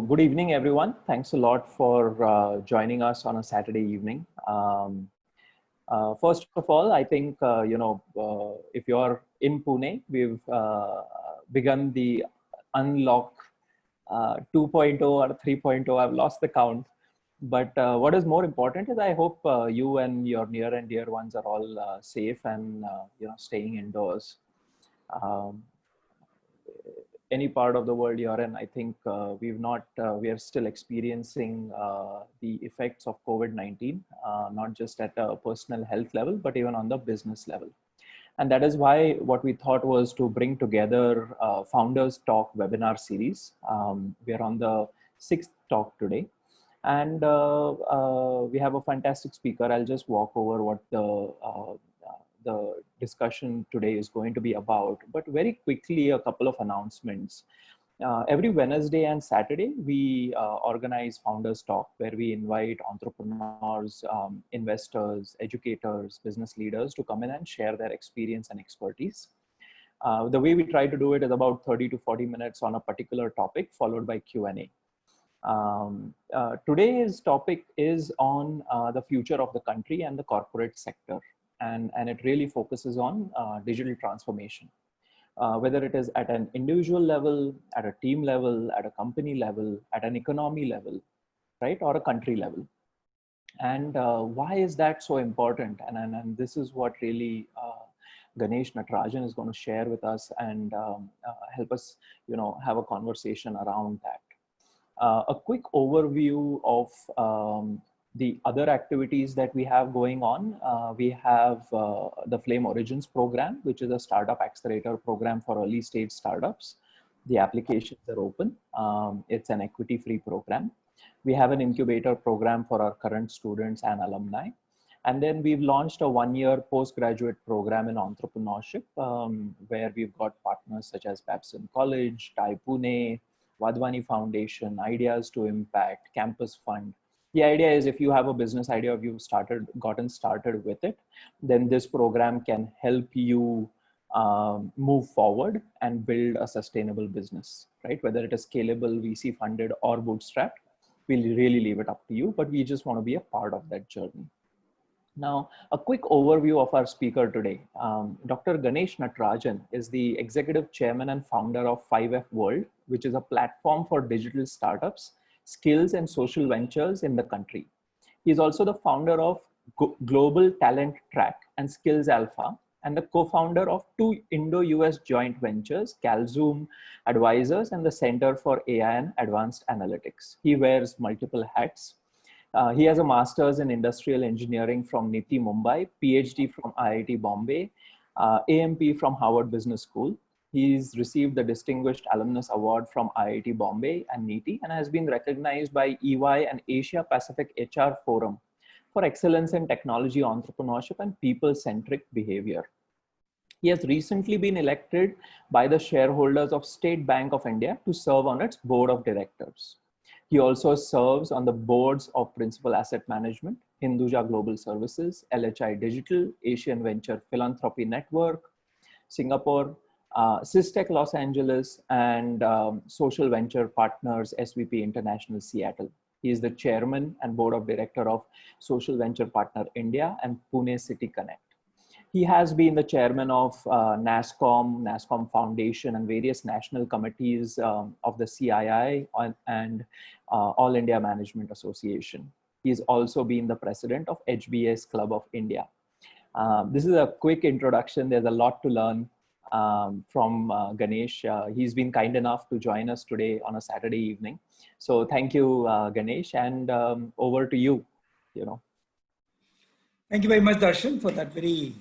Good evening, everyone. Thanks a lot for joining us on a Saturday evening. First of all, I think, if you're in Pune, we've begun the Unlock 2.0 or 3.0. I've lost the count. But what is more important is I hope you and your near and dear ones are all safe and staying indoors. Any part of the world you're in, I think we are still experiencing the effects of COVID-19, not just at a personal health level, but even on the business level. And that is why what we thought was to bring together Founders Talk webinar series. We are on the 6th talk today. And we have a fantastic speaker. I'll just walk over what the discussion today is going to be about, but very quickly, a couple of announcements. Every Wednesday and Saturday, we organize Founders Talk, where we invite entrepreneurs, investors, educators, business leaders to come in and share their experience and expertise. The way we try to do it is about 30 to 40 minutes on a particular topic, followed by Q&A. Today's topic is on the future of the country and the corporate sector. And it really focuses on digital transformation, whether it is at an individual level, at a team level, at a company level, at an economy level, right, or a country level. And why is that so important? And this is what really Ganesh Natarajan is going to share with us and help us, have a conversation around that. A quick overview of the other activities that we have going on. We have the Flame Origins program, which is a startup accelerator program for early stage startups. The applications are open. It's an equity-free program. We have an incubator program for our current students and alumni. And then we've launched a one-year postgraduate program in entrepreneurship, where we've got partners such as Babson College, TiE Pune, Wadhwani Foundation, Ideas to Impact, Campus Fund. The idea is if you have a business idea, if you've gotten started with it, then this program can help you move forward and build a sustainable business, right? Whether it is scalable, VC funded, or bootstrapped, we'll really leave it up to you, but we just want to be a part of that journey. Now, a quick overview of our speaker today. Dr. Ganesh Natarajan is the executive chairman and founder of 5F World, which is a platform for digital startups, skills and social ventures in the country. He's also the founder of Global Talent Track and Skills Alpha, and the co-founder of two Indo-US joint ventures, CalZoom Advisors and the Center for AI and Advanced Analytics. He wears multiple hats. He has a master's in industrial engineering from NITI Mumbai, PhD from IIT Bombay, AMP from Harvard Business School. He's received the Distinguished Alumnus Award from IIT Bombay and NITI, and has been recognized by EY and Asia Pacific HR Forum for excellence in technology, entrepreneurship, and people-centric behavior. He has recently been elected by the shareholders of State Bank of India to serve on its board of directors. He also serves on the boards of Principal Asset Management, Hinduja Global Services, LHI Digital, Asian Venture Philanthropy Network, Singapore, Systech Los Angeles, and Social Venture Partners, SVP International Seattle. He is the chairman and board of director of Social Venture Partner India and Pune City Connect. He has been the chairman of NASCOM Foundation, and various national committees of the CII and All India Management Association. He's also been the president of HBS Club of India. This is a quick introduction. There's a lot to learn from Ganesh. He's been kind enough to join us today on a Saturday evening. So thank you, Ganesh, and over to you. Thank you very much, Darshan, for that very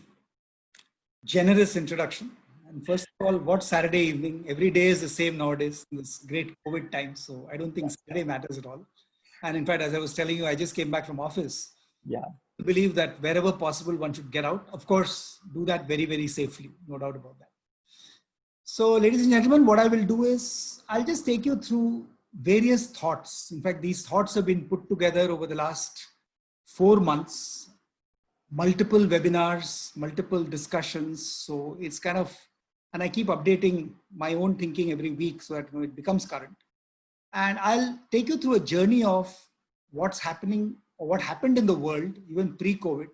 generous introduction. And first of all, what Saturday evening? Every day is the same nowadays in this great COVID time. So I don't think Saturday matters at all. And in fact, as I was telling you, I just came back from office. Yeah. I believe that wherever possible, one should get out. Of course, do that very, very safely. No doubt about that. So ladies and gentlemen, what I will do is I'll just take you through various thoughts. In fact, these thoughts have been put together over the last 4 months. Multiple webinars, multiple discussions. So it's kind of, and I keep updating my own thinking every week so that it becomes current. And I'll take you through a journey of what's happening or what happened in the world, even pre-COVID,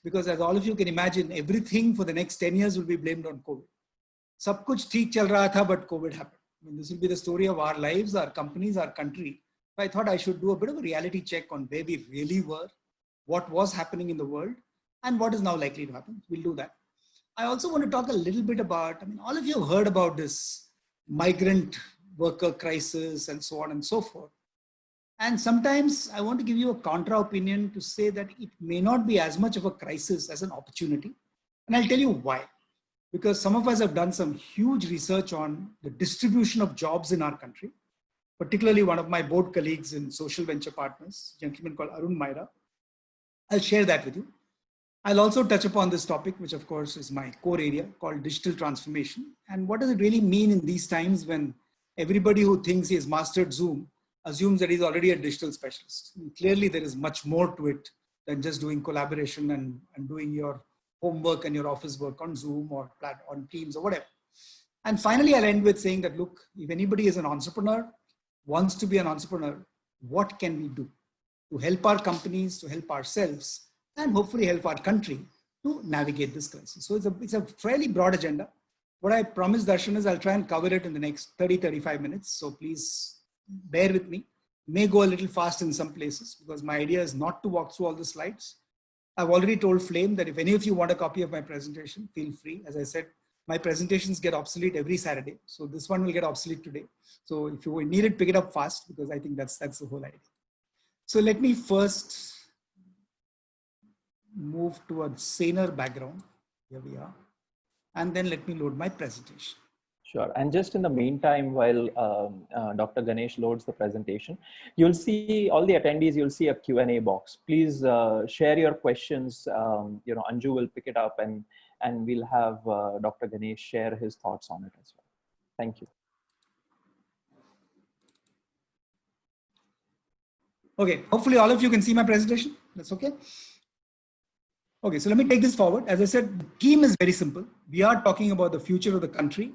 because as all of you can imagine, everything for the next 10 years will be blamed on COVID. Sab kuch theek chal raha tha, but COVID happened. I mean, this will be the story of our lives, our companies, our country. So I thought I should do a bit of a reality check on where we really were, what was happening in the world, and what is now likely to happen. We'll do that. I also want to talk a little bit about, I mean, all of you have heard about this migrant worker crisis and so on and so forth. And sometimes I want to give you a contra opinion to say that it may not be as much of a crisis as an opportunity. And I'll tell you why. Because some of us have done some huge research on the distribution of jobs in our country, particularly one of my board colleagues in Social Venture Partners, a gentleman called Arun Maira. I'll share that with you. I'll also touch upon this topic, which of course is my core area, called digital transformation. And what does it really mean in these times when everybody who thinks he has mastered Zoom assumes that he's already a digital specialist? And clearly, there is much more to it than just doing collaboration and doing your homework and your office work on Zoom or on Teams or whatever. And finally, I'll end with saying that, look, if anybody is an entrepreneur, wants to be an entrepreneur, what can we do to help our companies, to help ourselves, and hopefully help our country to navigate this crisis? So it's a fairly broad agenda. What I promised, Darshan, is I'll try and cover it in the next 30-35 minutes. So please bear with me. May go a little fast in some places because my idea is not to walk through all the slides. I've already told Flame that if any of you want a copy of my presentation, feel free. As I said, my presentations get obsolete every Saturday. So this one will get obsolete today. So if you need it, pick it up fast because I think that's the whole idea. So let me first move to a saner background. Here we are. And then let me load my presentation. Sure. And just in the meantime, while Dr. Ganesh loads the presentation, you'll see all the attendees, you'll see a Q&A box. Please share your questions. Anju will pick it up and we'll have Dr. Ganesh share his thoughts on it as well. Thank you. Okay, hopefully all of you can see my presentation. That's okay. Okay, so let me take this forward. As I said, the theme is very simple. We are talking about the future of the country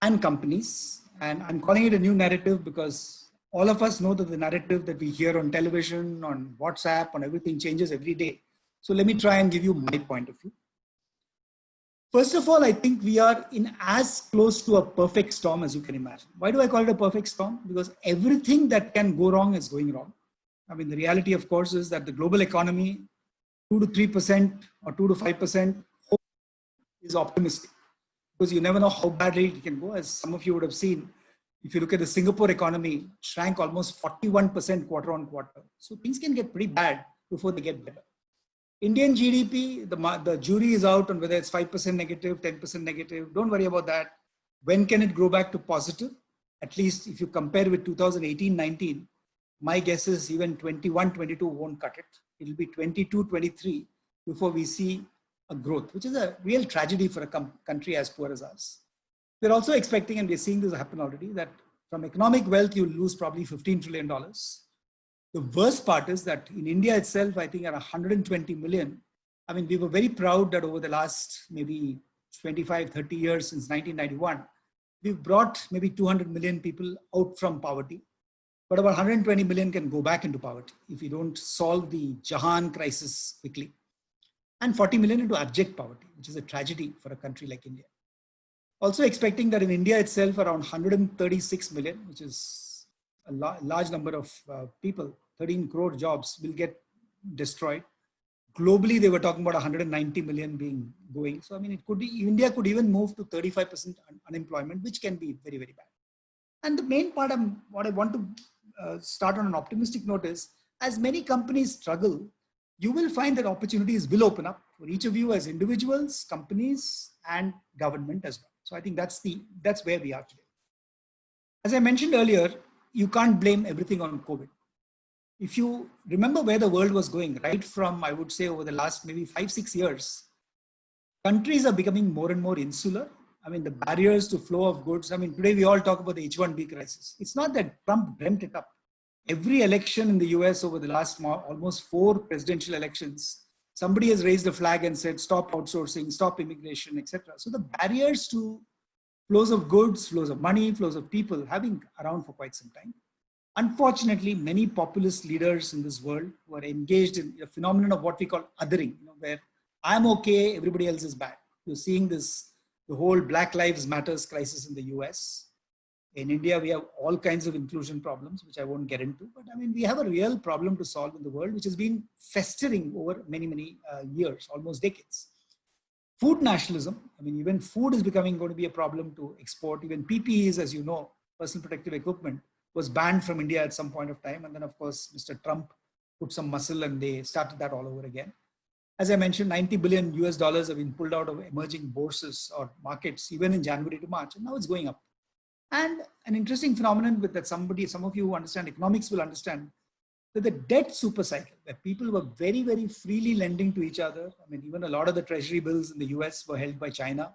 and companies. And I'm calling it a new narrative because all of us know that the narrative that we hear on television, on WhatsApp, on everything changes every day. So let me try and give you my point of view. First of all, I think we are in as close to a perfect storm as you can imagine. Why do I call it a perfect storm? Because everything that can go wrong is going wrong. I mean, the reality, of course, is that the global economy, 2 to 3% or 2 to 5% is optimistic because you never know how badly it can go. As some of you would have seen, if you look at the Singapore economy, shrank almost 41% quarter on quarter. So things can get pretty bad before they get better. Indian GDP, the jury is out on whether it's 5% negative, 10% negative. Don't worry about that. When can it grow back to positive? At least if you compare with 2018-19, my guess is even 21-22 won't cut it. It'll be 22-23 before we see a growth, which is a real tragedy for a country as poor as ours. We're also expecting, and we're seeing this happen already, that from economic wealth, you'll lose probably $15 trillion. The worst part is that in India itself, I think at 120 million, I mean, we were very proud that over the last maybe 25, 30 years since 1991, we've brought maybe 200 million people out from poverty. But about 120 million can go back into poverty if we don't solve the Jahan crisis quickly. And 40 million into abject poverty, which is a tragedy for a country like India. Also expecting that in India itself, around 136 million, which is a large number of people, 13 crore jobs will get destroyed. Globally, they were talking about 190 million being going. So, I mean, India could even move to 35% unemployment, which can be very, very bad. And the main part what I want to start on an optimistic note is, as many companies struggle, you will find that opportunities will open up for each of you as individuals, companies, and government as well. So I think that's where we are today. As I mentioned earlier, you can't blame everything on COVID. If you remember where the world was going, right from, I would say, over the last maybe 5-6 years, countries are becoming more and more insular. I mean, the barriers to flow of goods. I mean, today we all talk about the H-1B crisis. It's not that Trump dreamt it up. Every election in the US over the last almost 4 presidential elections, somebody has raised a flag and said, stop outsourcing, stop immigration, etc. So the barriers to flows of goods, flows of money, flows of people have been around for quite some time. Unfortunately, many populist leaders in this world who are engaged in a phenomenon of what we call othering, where I'm okay, everybody else is bad. You're seeing this, the whole Black Lives Matters crisis in the US. In India, we have all kinds of inclusion problems, which I won't get into. But I mean, we have a real problem to solve in the world, which has been festering over many, many years, almost decades. Food nationalism, I mean, even food is going to be a problem to export. Even PPEs, as you know, personal protective equipment, was banned from India at some point of time. And then, of course, Mr. Trump put some muscle and they started that all over again. As I mentioned, 90 billion US dollars have been pulled out of emerging bourses or markets, even in January to March, and now it's going up. And an interesting phenomenon with that some of you who understand economics will understand that the debt super cycle, where people were very, very freely lending to each other. I mean, even a lot of the treasury bills in the US were held by China.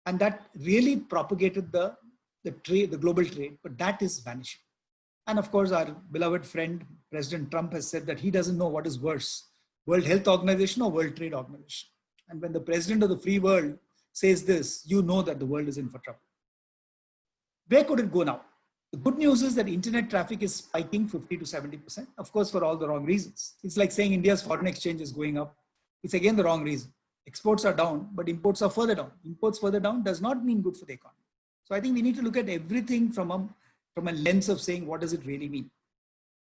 And that really propagated the global trade, but that is vanishing. And of course, our beloved friend, President Trump, has said that he doesn't know what is worse, World Health Organization or World Trade Organization. And when the president of the free world says this, you know that the world is in for trouble. Where could it go now? The good news is that internet traffic is spiking 50 to 70%, of course, for all the wrong reasons. It's like saying India's foreign exchange is going up. It's again the wrong reason. Exports are down, but imports are further down. Imports further down does not mean good for the economy. So I think we need to look at everything from a lens of saying, what does it really mean?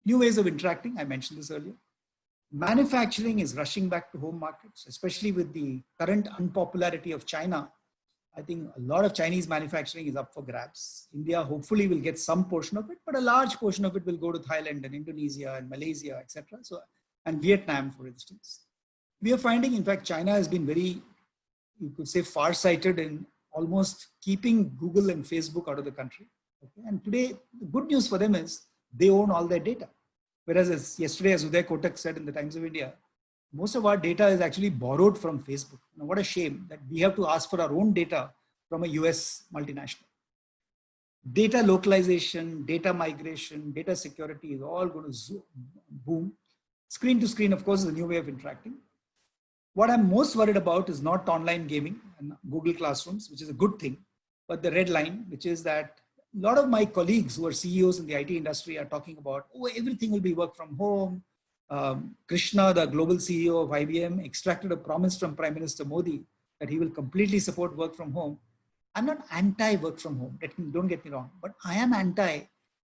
New ways of interacting, I mentioned this earlier. Manufacturing is rushing back to home markets, especially with the current unpopularity of China. I think a lot of Chinese manufacturing is up for grabs. India hopefully will get some portion of it, but a large portion of it will go to Thailand and Indonesia and Malaysia, etc. So, and Vietnam, for instance. We are finding, in fact, China has been very, you could say, farsighted in almost keeping Google and Facebook out of the country. Okay? And today, the good news for them is they own all their data. Whereas yesterday, as Uday Kotak said in the Times of India, most of our data is actually borrowed from Facebook. Now, what a shame that we have to ask for our own data from a US multinational. Data localization, data migration, data security is all going to boom. Screen to screen, of course, is a new way of interacting. What I'm most worried about is not online gaming and Google Classrooms, which is a good thing, but the red line, which is that a lot of my colleagues who are CEOs in the IT industry are talking about, oh, everything will be work from home. Krishna, the global CEO of IBM, extracted a promise from Prime Minister Modi that he will completely support work from home. I'm not anti work from home, don't get me wrong, but I am anti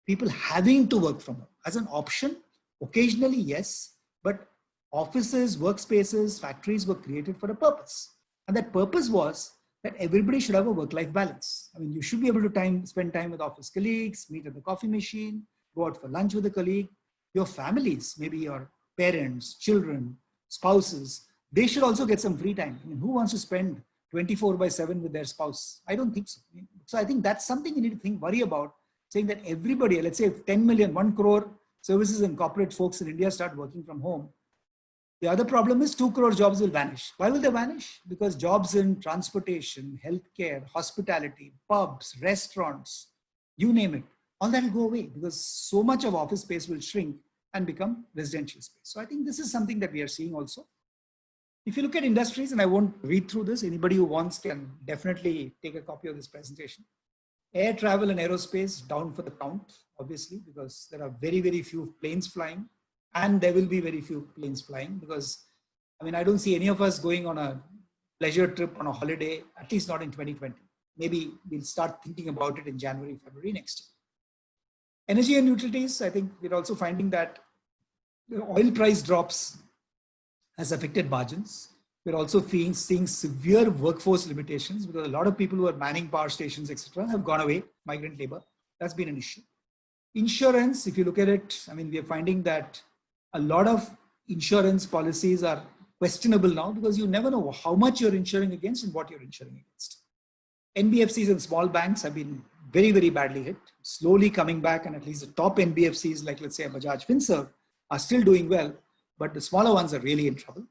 people having to work from home. As an option, occasionally, yes, but offices, workspaces, factories were created for a purpose. And that purpose was that everybody should have a work-life balance. I mean, you should be able to spend time with office colleagues, meet at the coffee machine, go out for lunch with a colleague. Your families, maybe your parents, children, spouses, they should also get some free time. I mean, who wants to spend 24/7 with their spouse? I don't think so. So I think that's something you need to worry about, saying that everybody, let's say if 10 million, 1 crore services and corporate folks in India start working from home, the other problem is 2 crore jobs will vanish. Why will they vanish? Because jobs in transportation, healthcare, hospitality, pubs, restaurants, you name it, all that will go away because so much of office space will shrink and become residential space. So I think this is something that we are seeing also. If you look at industries, and I won't read through this, anybody who wants can definitely take a copy of this presentation. Air travel and aerospace down for the count, obviously, because there are very, very few planes flying. And there will be very few planes flying because, I mean, I don't see any of us going on a pleasure trip on a holiday, at least not in 2020. Maybe we'll start thinking about it in January, February next year. Energy and utilities, I think we're also finding that the oil price drops has affected margins. We're also seeing severe workforce limitations because a lot of people who are manning power stations, etc., have gone away, migrant labor. That's been an issue. Insurance, if you look at it, I mean, we are finding that a lot of insurance policies are questionable now because you never know how much you're insuring against and what you're insuring against. NBFCs and small banks have been very, very badly hit, slowly coming back, and at least the top NBFCs, like let's say Bajaj Finserv, are still doing well, but the smaller ones are really in trouble.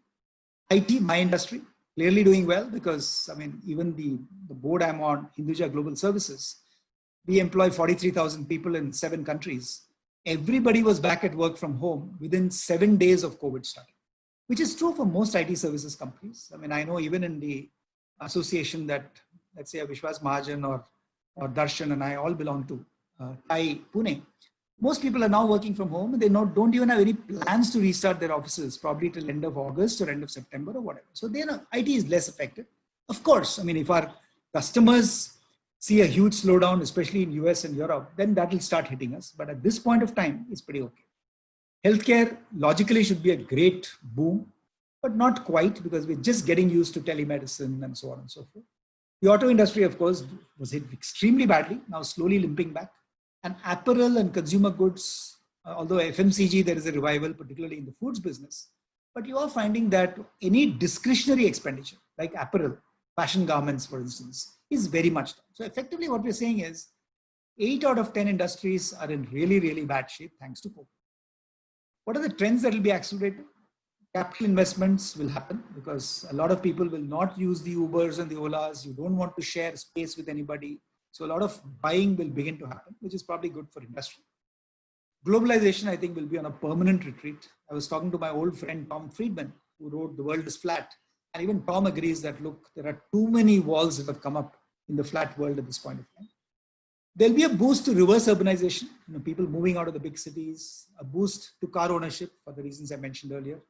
IT, my industry, clearly doing well because, I mean, even the board I'm on, Hinduja Global Services, we employ 43,000 people in 7 countries. Everybody was back at work from home within 7 days of COVID starting, which is true for most IT services companies. I mean, I know even in the association that, let's say, Vishwas Mahajan or Darshan and I all belong to, TiE Pune, Most people are now working from home and they don't even have any plans to restart their offices, probably till end of August or end of September or whatever. So IT is less affected. Of course, I mean, if our customers see a huge slowdown, especially in US and Europe, then that will start hitting us. But at this point of time, it's pretty okay. Healthcare logically should be a great boom, but not quite, because we're just getting used to telemedicine and so on and so forth. The auto industry, of course, was hit extremely badly, now slowly limping back. And apparel and consumer goods, although FMCG, there is a revival, particularly in the foods business. But you are finding that any discretionary expenditure, like apparel, fashion garments, for instance, is very much down. So effectively what we're saying is 8 out of 10 industries are in really, really bad shape thanks to COVID. What are the trends that will be accelerated? Capital investments will happen because a lot of people will not use the Ubers and the Olas. You don't want to share space with anybody. So a lot of buying will begin to happen, which is probably good for industry. Globalization, I think, will be on a permanent retreat. I was talking to my old friend, Tom Friedman, who wrote The World is Flat. And even Tom agrees that, look, there are too many walls that have come up in the flat world at this point of time. There'll be a boost to reverse urbanization, people moving out of the big cities, a boost to car ownership for the reasons I mentioned earlier.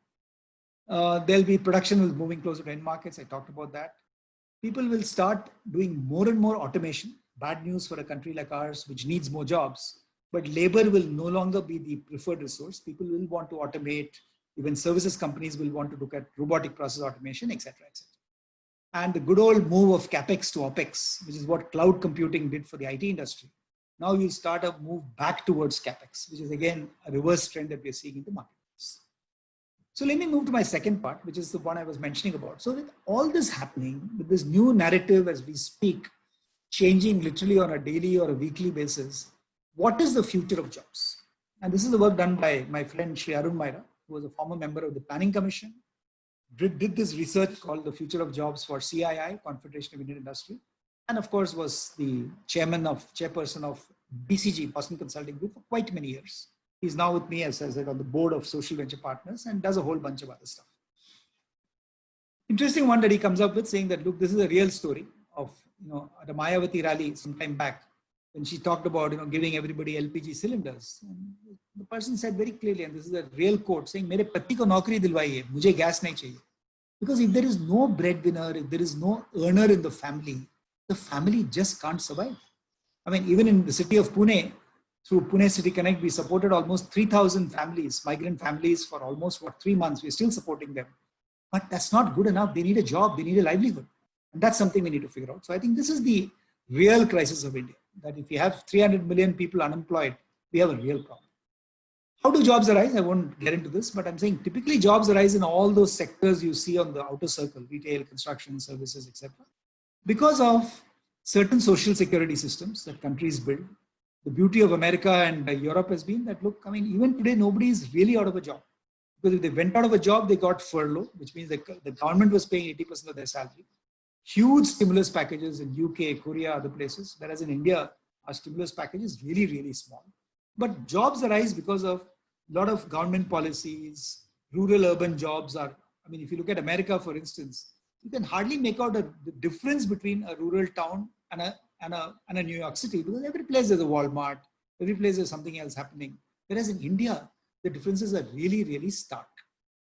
There'll be production moving closer to end markets. I talked about that. People will start doing more and more automation. Bad news for a country like ours, which needs more jobs, but labor will no longer be the preferred resource. People will want to automate. Even services companies will want to look at robotic process automation, etc., etc. And the good old move of CapEx to OpEx, which is what cloud computing did for the IT industry. Now you'll start a move back towards CapEx, which is again a reverse trend that we're seeing in the marketplace. So let me move to my second part, which is the one I was mentioning about. So with all this happening, with this new narrative as we speak, changing literally on a daily or a weekly basis, what is the future of jobs? And this is the work done by my friend Shri Arun Maira, who was a former member of the Planning Commission, did this research called The Future of Jobs for CII, Confederation of Indian Industry, and of course was the chairperson of BCG, Boston Consulting Group, for quite many years. He's now with me, as I said, on the board of Social Venture Partners and does a whole bunch of other stuff. Interesting one that he comes up with, saying that, look, this is a real story of, at a Mayawati rally some time back, when she talked about, giving everybody LPG cylinders. And the person said very clearly, and this is a real quote, saying, "Mere pati ko naukri dilwaiye, mujhe gas nahi chahiye." Because if there is no breadwinner, if there is no earner in the family just can't survive. I mean, even in the city of Pune, through Pune City Connect, we supported almost 3,000 families, migrant families, for almost 3 months. We're still supporting them. But that's not good enough. They need a job, they need a livelihood. And that's something we need to figure out. So I think this is the real crisis of India, that if you have 300 million people unemployed, we have a real problem. How do jobs arise? I won't get into this, but I'm saying typically jobs arise in all those sectors you see on the outer circle, retail, construction, services, etc. Because of certain social security systems that countries build. The beauty of America and Europe has been that, look, I mean, even today, nobody is really out of a job. Because if they went out of a job, they got furlough, which means that the government was paying 80% of their salary. Huge stimulus packages in UK, Korea, other places. Whereas in India, our stimulus package is really, really small. But jobs arise because of a lot of government policies. Rural urban jobs are, I mean, if you look at America, for instance, you can hardly make out the difference between a rural town and a New York City, because every place there's a Walmart, every place there's something else happening. Whereas in India, the differences are really, really stark.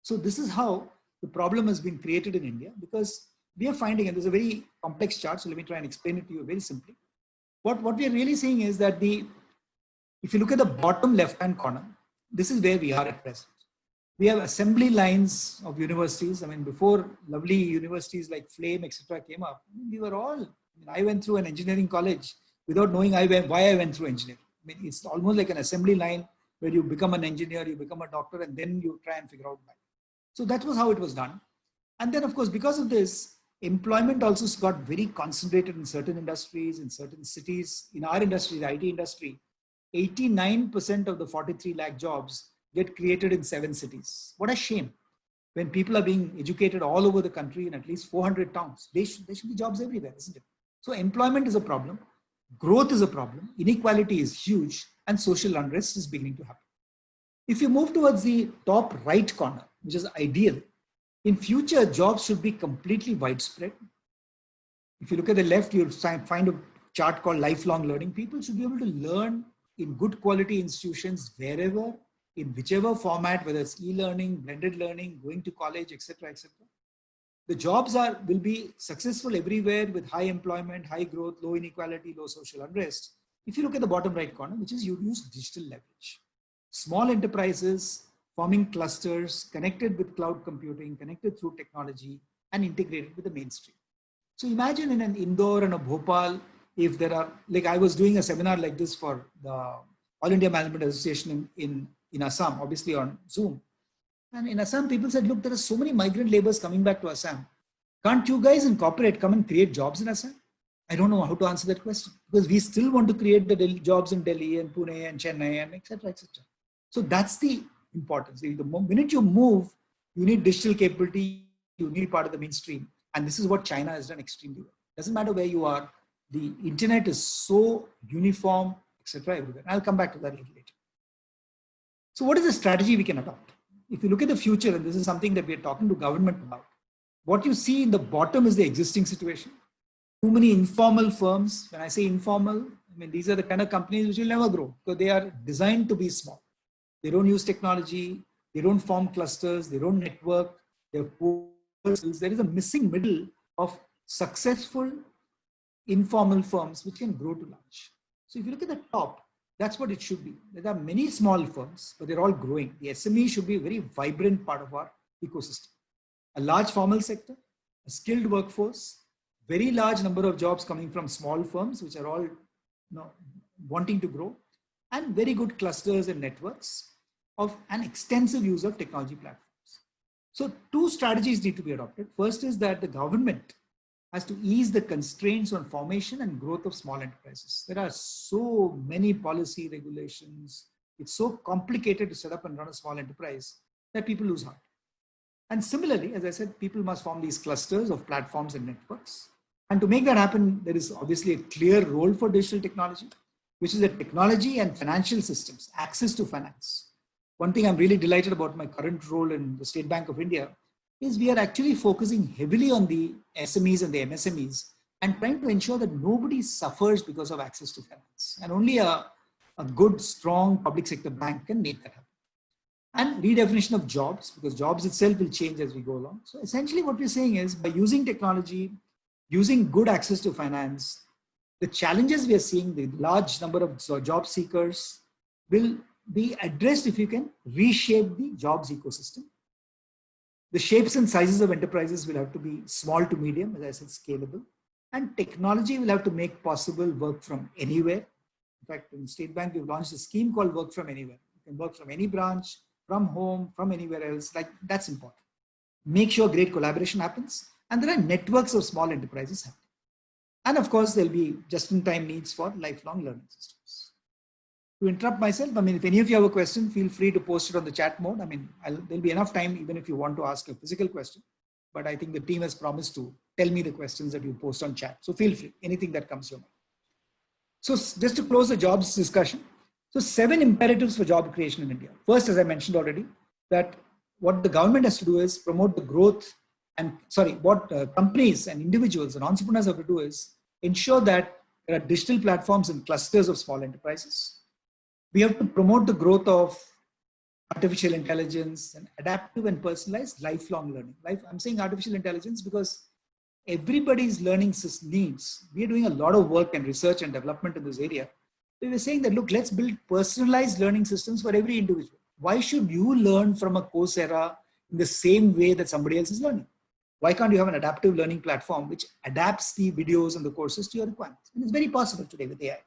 So this is how the problem has been created in India, because we are finding, and there's a very complex chart, so let me try and explain it to you very simply. What we are really seeing is that if you look at the bottom left-hand corner, this is where we are at present. We have assembly lines of universities. I mean, before lovely universities like Flame, etc. came up, we were all, I went through an engineering college without knowing why I went through engineering. I mean, it's almost like an assembly line where you become an engineer, you become a doctor, and then you try and figure out why. So that was how it was done. And then, of course, because of this, employment also got very concentrated in certain industries, in certain cities. In our industry, the IT industry, 89% of the 43 lakh jobs get created in 7 cities. What a shame. When people are being educated all over the country in at least 400 towns, there should be jobs everywhere, isn't it? So employment is a problem. Growth is a problem. Inequality is huge. And social unrest is beginning to happen. If you move towards the top right corner, which is ideal, in future, jobs should be completely widespread. If you look at the left, you'll find a chart called lifelong learning. People should be able to learn in good quality institutions wherever, in whichever format, whether it's e-learning, blended learning, going to college, etc., etc. The jobs will be successful everywhere with high employment, high growth, low inequality, low social unrest. If you look at the bottom right corner, which is you use digital leverage. Small enterprises forming clusters, connected with cloud computing, connected through technology, and integrated with the mainstream. So imagine in an Indore and a Bhopal, if there are, like I was doing a seminar like this for the All India Management Association in Assam, obviously on Zoom. And in Assam, people said, look, there are so many migrant laborers coming back to Assam. Can't you guys in corporate come and create jobs in Assam? I don't know how to answer that question because we still want to create the jobs in Delhi and Pune and Chennai and etc. etc. So that's the importance. The minute you move, you need digital capability, you need part of the mainstream. And this is what China has done extremely well. Doesn't matter where you are, the internet is so uniform, etc. everywhere. I'll come back to that a little later. So what is the strategy we can adopt? If you look at the future, and this is something that we are talking to government about, what you see in the bottom is the existing situation. Too many informal firms. When I say informal, I mean, these are the kind of companies which will never grow because they are designed to be small. They don't use technology. They don't form clusters. They don't network. They're poor. There is a missing middle of successful informal firms which can grow to large. So if you look at the top, that's what it should be. There are many small firms, but they're all growing. The SME should be a very vibrant part of our ecosystem. A large formal sector, a skilled workforce, very large number of jobs coming from small firms, which are all wanting to grow, and very good clusters and networks of an extensive use of technology platforms. So two strategies need to be adopted. First is that the government has to ease the constraints on formation and growth of small enterprises. There are so many policy regulations. It's so complicated to set up and run a small enterprise that people lose heart. And similarly, as I said, people must form these clusters of platforms and networks. And to make that happen, there is obviously a clear role for digital technology, which is the technology and financial systems, access to finance. One thing I'm really delighted about my current role in the State Bank of India is we are actually focusing heavily on the SMEs and the MSMEs and trying to ensure that nobody suffers because of access to finance. And only a good, strong public sector bank can make that happen. And redefinition of jobs, because jobs itself will change as we go along. So essentially what we're saying is by using technology, using good access to finance, the challenges we are seeing, the large number of job seekers will be addressed if you can reshape the jobs ecosystem. The shapes and sizes of enterprises will have to be small to medium, as I said, scalable. And technology will have to make possible work from anywhere. In fact, in State Bank, we've launched a scheme called Work From Anywhere. You can work from any branch, from home, from anywhere else. Like, that's important. Make sure great collaboration happens. And there are networks of small enterprises happening. And of course, there'll be just-in-time needs for lifelong learning systems. To interrupt myself, I mean, if any of you have a question, feel free to post it on the chat mode. I mean, there'll be enough time even if you want to ask a physical question. But I think the team has promised to tell me the questions that you post on chat. So feel free, anything that comes to your mind. So just to close the jobs discussion. So 7 imperatives for job creation in India. First, as I mentioned already, that what the government has to do is promote the growth and, what companies and individuals and entrepreneurs have to do is ensure that there are digital platforms and clusters of small enterprises. We have to promote the growth of artificial intelligence and adaptive and personalized lifelong learning. I'm saying artificial intelligence because everybody's learning needs. We are doing a lot of work and research and development in this area. We were saying that, look, let's build personalized learning systems for every individual. Why should you learn from a Coursera in the same way that somebody else is learning? Why can't you have an adaptive learning platform which adapts the videos and the courses to your requirements? And it's very possible today with AI.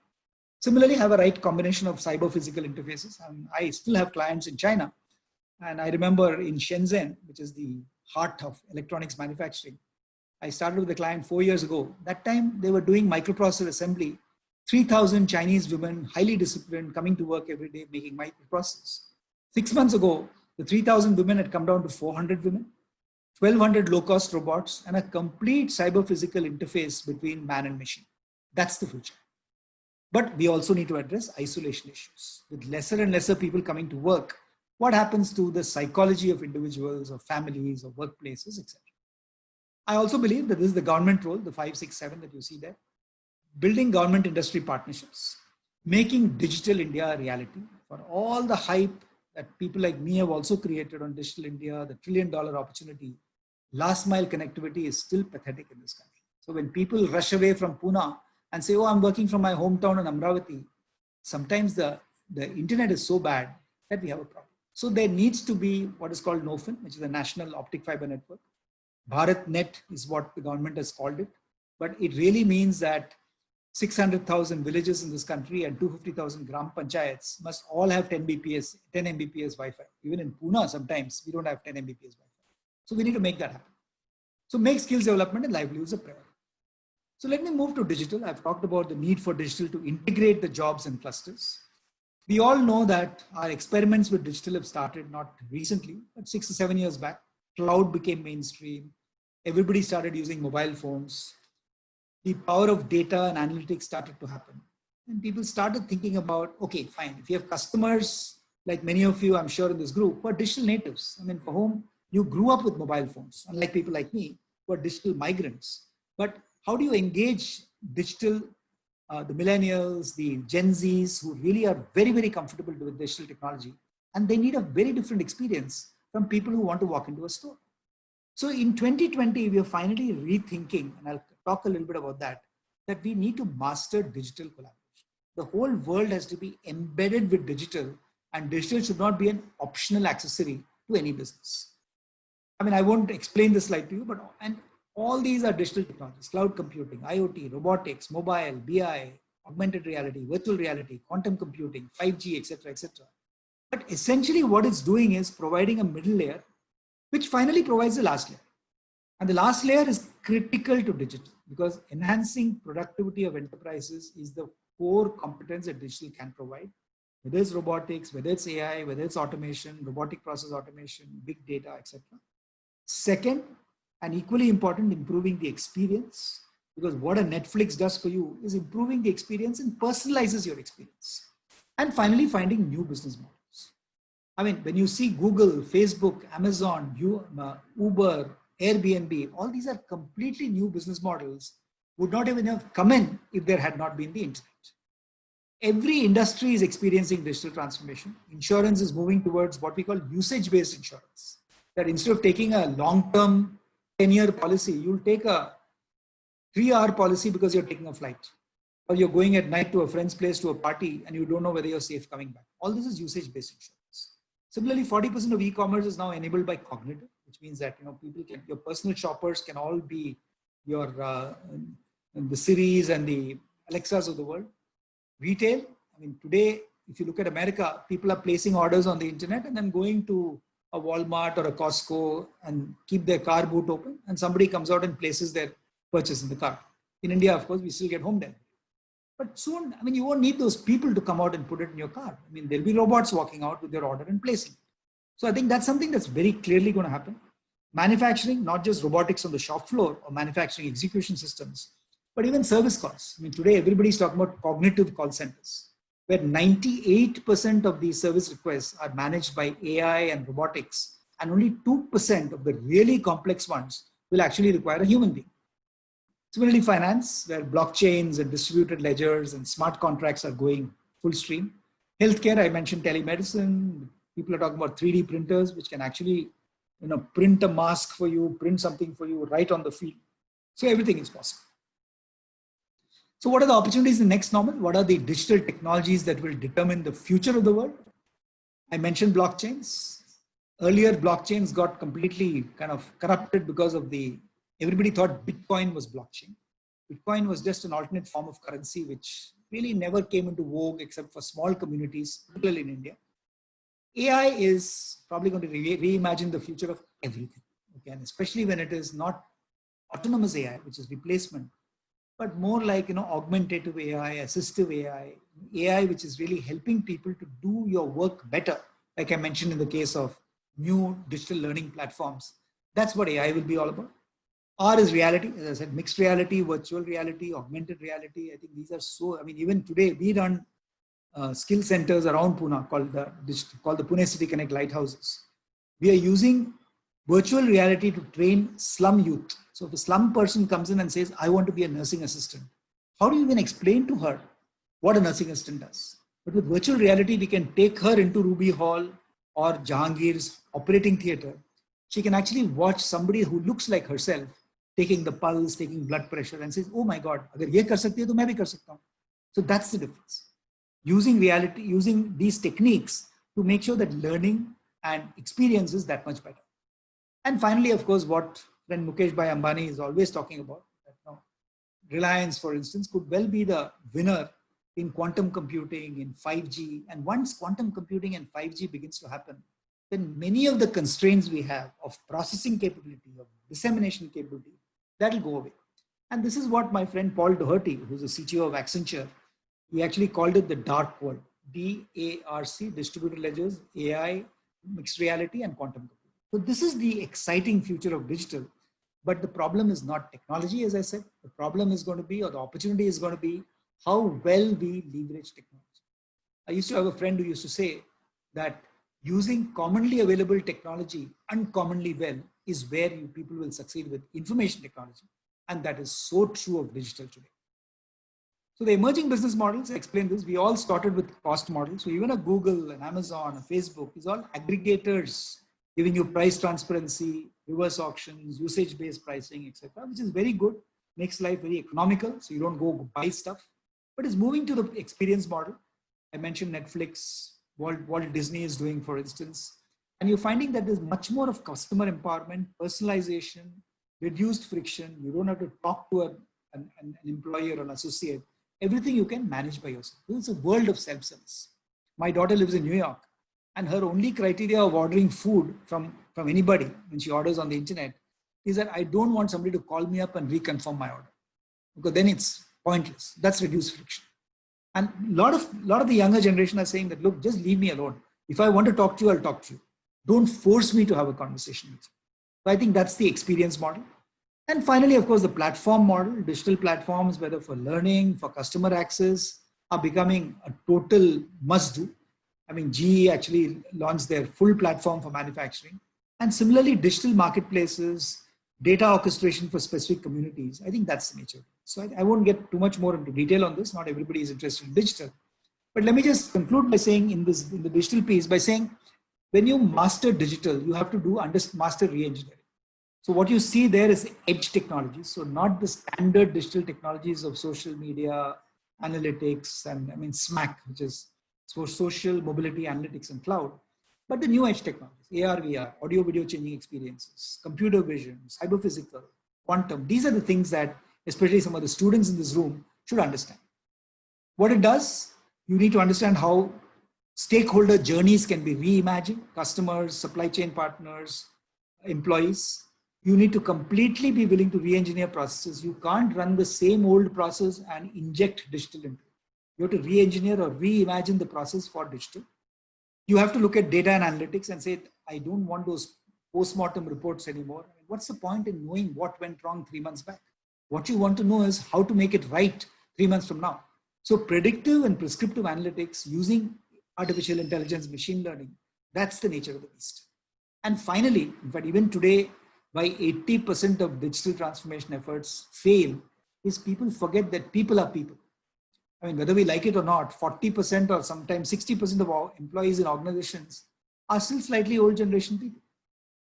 Similarly, have a right combination of cyber-physical interfaces. I still have clients in China. And I remember in Shenzhen, which is the heart of electronics manufacturing, I started with a client 4 years ago. That time they were doing microprocessor assembly. 3,000 Chinese women, highly disciplined, coming to work every day, making microprocessors. 6 months ago, the 3,000 women had come down to 400 women, 1,200 low-cost robots, and a complete cyber-physical interface between man and machine. That's the future. But we also need to address isolation issues. With lesser and lesser people coming to work, what happens to the psychology of individuals or families or workplaces, etc. I also believe that this is the government role, the 5, 6, 7 that you see there. Building government industry partnerships. making digital India a reality. For all the hype that people like me have also created on digital India, the $1 trillion opportunity, last mile connectivity is still pathetic in this country. So when people rush away from Pune and say, oh, I'm working from my hometown in Amravati, sometimes the internet is so bad that we have a problem. So there needs to be what is called NOFIN, which is the National Optic Fiber Network. BharatNet is what the government has called it, but it really means that 600,000 villages in this country and 250,000 gram panchayats must all have 10 Mbps Wi-Fi. Even in Pune, sometimes we don't have 10 Mbps Wi-Fi. So we need to make that happen. So make skills development and livelihoods a priority. So let me move to digital. I've talked about the need for digital to integrate the jobs and clusters. We all know that our experiments with digital have started not recently, but 6 or 7 years back. Cloud became mainstream. Everybody started using mobile phones. The power of data and analytics started to happen. And people started thinking about, okay, fine. If you have customers, like many of you, I'm sure in this group, who are digital natives, I mean, for whom you grew up with mobile phones, unlike people like me, who are digital migrants. But how do you engage digital, the millennials, the Gen Zs, who really are very, very comfortable with digital technology, and they need a very different experience from people who want to walk into a store. So in 2020, we are finally rethinking, and I'll talk a little bit about that we need to master digital collaboration. The whole world has to be embedded with digital, and digital should not be an optional accessory to any business. I mean, I won't explain this slide to you, but and all these are digital technologies: cloud computing, IoT, robotics, mobile, BI, augmented reality, virtual reality, quantum computing, 5G, etc., etc. But essentially what it's doing is providing a middle layer, which finally provides the last layer. And the last layer is critical to digital because enhancing productivity of enterprises is the core competence that digital can provide, whether it's robotics, whether it's AI, whether it's automation, robotic process automation, big data, etc. Second, and equally important, improving the experience, because what a Netflix does for you is improving the experience and personalizes your experience. And finally, finding new business models. I mean, when you see Google, Facebook, Amazon, Uber, Airbnb, all these are completely new business models, would not even have come in if there had not been the internet. Every industry is experiencing digital transformation. Insurance is moving towards what we call usage-based insurance. That instead of taking a long-term 10-year policy, you'll take a 3-hour policy because you're taking a flight. Or you're going at night to a friend's place to a party and you don't know whether you're safe coming back. All this is usage-based insurance. Similarly, 40% of e-commerce is now enabled by cognitive, which means that people can, your personal shoppers can all be your the Siris and the Alexas of the world. Retail, I mean, today, if you look at America, people are placing orders on the internet and then going to a Walmart or a Costco and keep their car boot open, and somebody comes out and places their purchase in the car. In India, of course, we still get home delivery. But soon, I mean, you won't need those people to come out and put it in your car. I mean, there'll be robots walking out with their order and placing it. So I think that's something that's very clearly going to happen. Manufacturing, not just robotics on the shop floor or manufacturing execution systems, but even service calls. I mean, today everybody's talking about cognitive call centers, where 98% of these service requests are managed by AI and robotics, and only 2% of the really complex ones will actually require a human being. Similarly, finance, where blockchains and distributed ledgers and smart contracts are going full stream. Healthcare, I mentioned telemedicine. People are talking about 3D printers, which can actually print a mask for you, print something for you right on the field. So everything is possible. So what are the opportunities in next normal? What are the digital technologies that will determine the future of the world? I mentioned blockchains. Earlier, blockchains got completely kind of corrupted because of everybody thought Bitcoin was blockchain. Bitcoin was just an alternate form of currency, which really never came into vogue except for small communities, particularly in India. AI is probably going to reimagine the future of everything. Okay? And especially when it is not autonomous AI, which is replacement, but more like augmentative AI, assistive AI, AI which is really helping people to do your work better. Like I mentioned in the case of new digital learning platforms, that's what AI will be all about. R is reality, as I said, mixed reality, virtual reality, augmented reality. I think these are so, I mean, even today we run skill centers around Pune called the Pune City Connect Lighthouses. We are using virtual reality to train slum youth. So if a slum person comes in and says, I want to be a nursing assistant, how do you even explain to her what a nursing assistant does. But with virtual reality, we can take her into Ruby Hall or Jahangir's operating theater. She can actually watch somebody who looks like herself taking the pulse, taking blood pressure, and says, oh my God, agar ye kar sakti hai, to main bhi kar sakta hu. So that's the difference. Using reality, using these techniques to make sure that learning and experience is that much better. And finally, of course, what friend Mukesh Bhai Ambani is always talking about, that now Reliance, for instance, could well be the winner in quantum computing, in 5G. And once quantum computing and 5G begins to happen, then many of the constraints we have of processing capability, of dissemination capability, that'll go away. And this is what my friend Paul Doherty, who's the CTO of Accenture, he actually called it the dark world, DARC, distributed ledgers, AI, mixed reality, and quantum computing. So this is the exciting future of digital. But the problem is not technology, as I said. The problem is going to be, or the opportunity is going to be, how well we leverage technology. I used to have a friend who used to say that using commonly available technology uncommonly well is where people will succeed with information technology. And that is so true of digital today. So the emerging business models, I explained this, we all started with cost models. So even a Google, an Amazon, a Facebook is all aggregators giving you price transparency, reverse auctions, usage-based pricing, etc., which is very good, makes life very economical. So you don't go buy stuff, but it's moving to the experience model. I mentioned Netflix, Walt Disney is doing, for instance, and you're finding that there's much more of customer empowerment, personalization, reduced friction. You don't have to talk to an employee or an associate. Everything you can manage by yourself. It's a world of self-service. My daughter lives in New York, and her only criteria of ordering food from anybody when she orders on the internet is that I don't want somebody to call me up and reconfirm my order, because then it's pointless. That's reduced friction. And a lot of the younger generation are saying that, look, just leave me alone. If I want to talk to you, I'll talk to you. Don't force me to have a conversation with you. So I think that's the experience model. And finally, of course, the platform model, digital platforms, whether for learning, for customer access, are becoming a total must-do. I mean, GE actually launched their full platform for manufacturing. And similarly, digital marketplaces, data orchestration for specific communities. I think that's the nature. So I won't get too much more into detail on this. Not everybody is interested in digital. But let me just conclude by saying in the digital piece, by saying, when you master digital, you have to master re-engineering. So what you see there is edge technologies. So not the standard digital technologies of social media, analytics, and I mean SMAC, which is social, mobility, analytics, and cloud, but the new edge technologies, AR, VR, audio, video changing experiences, computer vision, cyber physical, quantum. These are the things that especially some of the students in this room should understand. What it does, you need to understand how stakeholder journeys can be reimagined, customers, supply chain partners, employees. You need to completely be willing to re-engineer processes. You can't run the same old process and inject digital into it. You have to re-engineer or reimagine the process for digital. You have to look at data and analytics and say, I don't want those post-mortem reports anymore. What's the point in knowing what went wrong 3 months back? What you want to know is how to make it right 3 months from now. So predictive and prescriptive analytics using artificial intelligence, machine learning, that's the nature of the beast. And finally, in fact, even today, why 80% of digital transformation efforts fail is people forget that people are people. I mean, whether we like it or not, 40% or sometimes 60% of our employees in organizations are still slightly old generation people.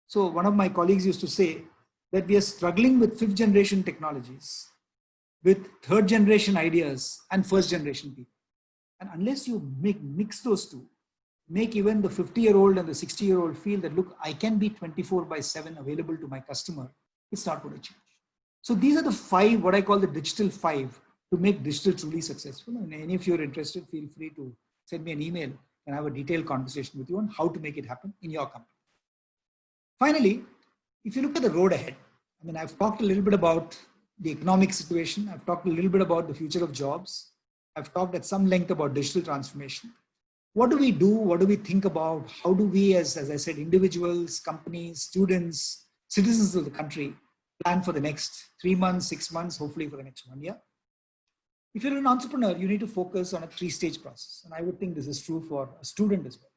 So one of my colleagues used to say that we are struggling with 5th generation technologies, with 3rd generation ideas and 1st generation people. And unless you mix those two, make even the 50-year-old and the 60-year-old feel that, look, I can be 24/7 available to my customer, it's not going to change. So these are the 5, what I call the digital 5, to make digital truly successful. And any of you are interested, feel free to send me an email and have a detailed conversation with you on how to make it happen in your company. Finally, if you look at the road ahead, I mean, I've talked a little bit about the economic situation. I've talked a little bit about the future of jobs. I've talked at some length about digital transformation. What do we do? What do we think about? How do we, as I said, individuals, companies, students, citizens of the country, plan for the next 3 months, 6 months, hopefully for the next 1 year? If you're an entrepreneur, you need to focus on a 3-stage process. And I would think this is true for a student as well.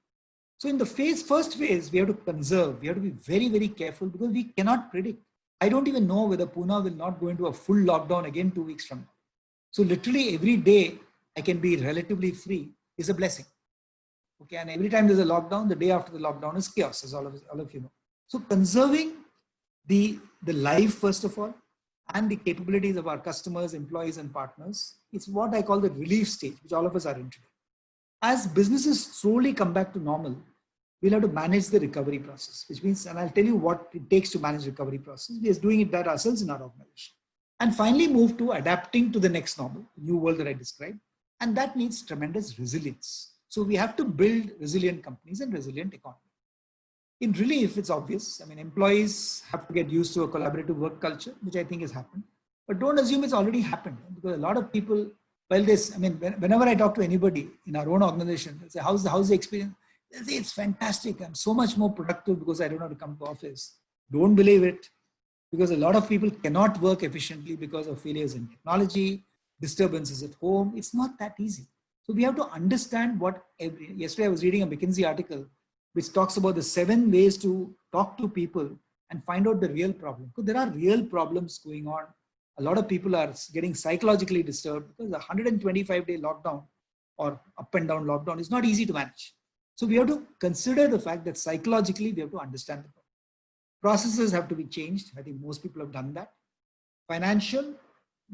So in the first phase, we have to conserve. We have to be very, very careful because we cannot predict. I don't even know whether Pune will not go into a full lockdown again 2 weeks from now. So literally every day, I can be relatively free is a blessing. Okay, and every time there's a lockdown, the day after the lockdown is chaos, as all of you know. So conserving the life, first of all, and the capabilities of our customers, employees, and partners, it's what I call the relief stage, which all of us are in today. As businesses slowly come back to normal, we'll have to manage the recovery process, which means, and I'll tell you what it takes to manage recovery process. We are doing it that ourselves in our organization. And finally move to adapting to the next normal, new world that I described. And that needs tremendous resilience. So we have to build resilient companies and resilient economy. In relief, it's obvious. I mean, employees have to get used to a collaborative work culture, which I think has happened. But don't assume it's already happened, because a lot of people, well, this, I mean, whenever I talk to anybody in our own organization, they say, how's the experience? They say, it's fantastic. I'm so much more productive because I don't have to come to office. Don't believe it, because a lot of people cannot work efficiently because of failures in technology, disturbances at home. It's not that easy. So we have to understand what yesterday I was reading a McKinsey article which talks about the 7 ways to talk to people and find out the real problem. Because there are real problems going on. A lot of people are getting psychologically disturbed because the 125-day lockdown or up and down lockdown is not easy to manage. So we have to consider the fact that psychologically we have to understand the problem. Processes have to be changed. I think most people have done that. Financial,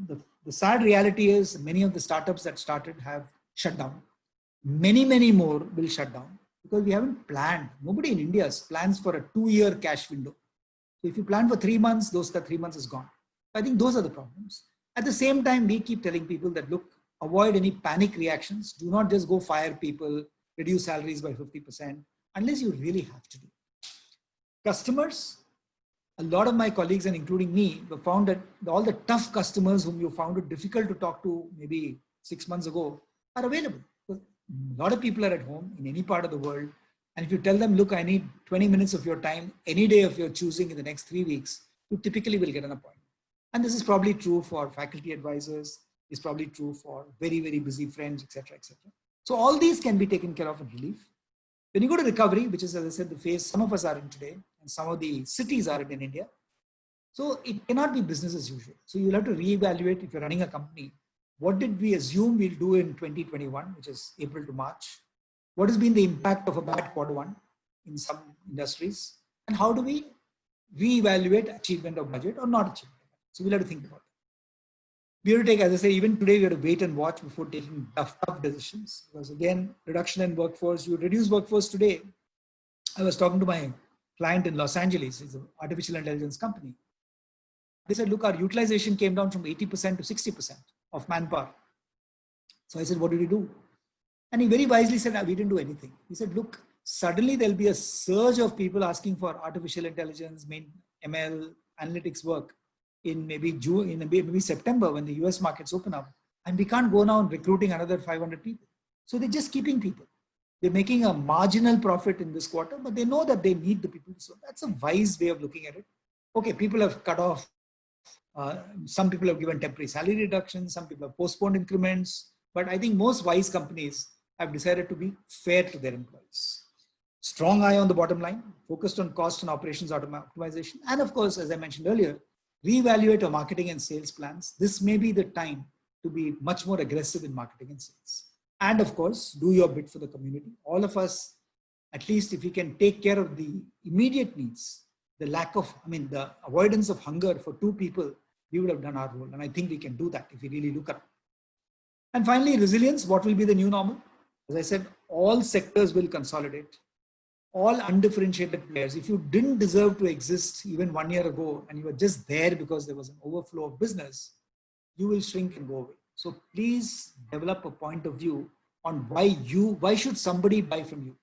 the sad reality is many of the startups that started have shut down. Many more will shut down because we haven't planned. Nobody in India plans for a 2-year cash window. So if you plan for 3 months, those 3 months is gone. I think those are the problems. At the same time, we keep telling people that, look, avoid any panic reactions. Do not just go fire people, reduce salaries by 50%, unless you really have to do. Customers, a lot of my colleagues and including me, have found that all the tough customers whom you found it difficult to talk to maybe 6 months ago are available. A lot of people are at home in any part of the world. And if you tell them, look, I need 20 minutes of your time any day of your choosing in the next 3 weeks, you typically will get an appointment. And this is probably true for faculty advisors. It's probably true for very busy friends, etc., etc. So all these can be taken care of in relief. When you go to recovery, which is, as I said, the phase some of us are in today, and some of the cities are in India. So it cannot be business as usual. So you'll have to reevaluate if you're running a company. What did we assume we'll do in 2021, which is April to March? What has been the impact of a bad Q1 in some industries? And how do we reevaluate achievement of budget or not achievement? So we'll have to think about it. We have to take, as I say, even today, we have to wait and watch before taking tough decisions. Because again, reduction in workforce, you reduce workforce today. I was talking to my client in Los Angeles, it's an artificial intelligence company. They said, look, our utilization came down from 80% to 60% of manpower. So I said, what did you do? And he very wisely said, we didn't do anything. He said, look, suddenly there'll be a surge of people asking for artificial intelligence, ML, analytics work in maybe June, in maybe September when the US markets open up. And we can't go now recruiting another 500 people. So they're just keeping people. They're making a marginal profit in this quarter, but they know that they need the people. So that's a wise way of looking at it. Okay, people have cut off. Some people have given temporary salary reductions. Some people have postponed increments. But I think most wise companies have decided to be fair to their employees. Strong eye on the bottom line, focused on cost and operations optimization. And of course, as I mentioned earlier, reevaluate your marketing and sales plans. This may be the time to be much more aggressive in marketing and sales. And of course, do your bit for the community. All of us, at least if we can take care of the immediate needs, the the avoidance of hunger for 2 people, we would have done our role. And I think we can do that if we really look at it. And finally, resilience, what will be the new normal? As I said, all sectors will consolidate. All undifferentiated players. If you didn't deserve to exist even 1 year ago and you were just there because there was an overflow of business, you will shrink and go away. So please develop a point of view on why should somebody buy from you?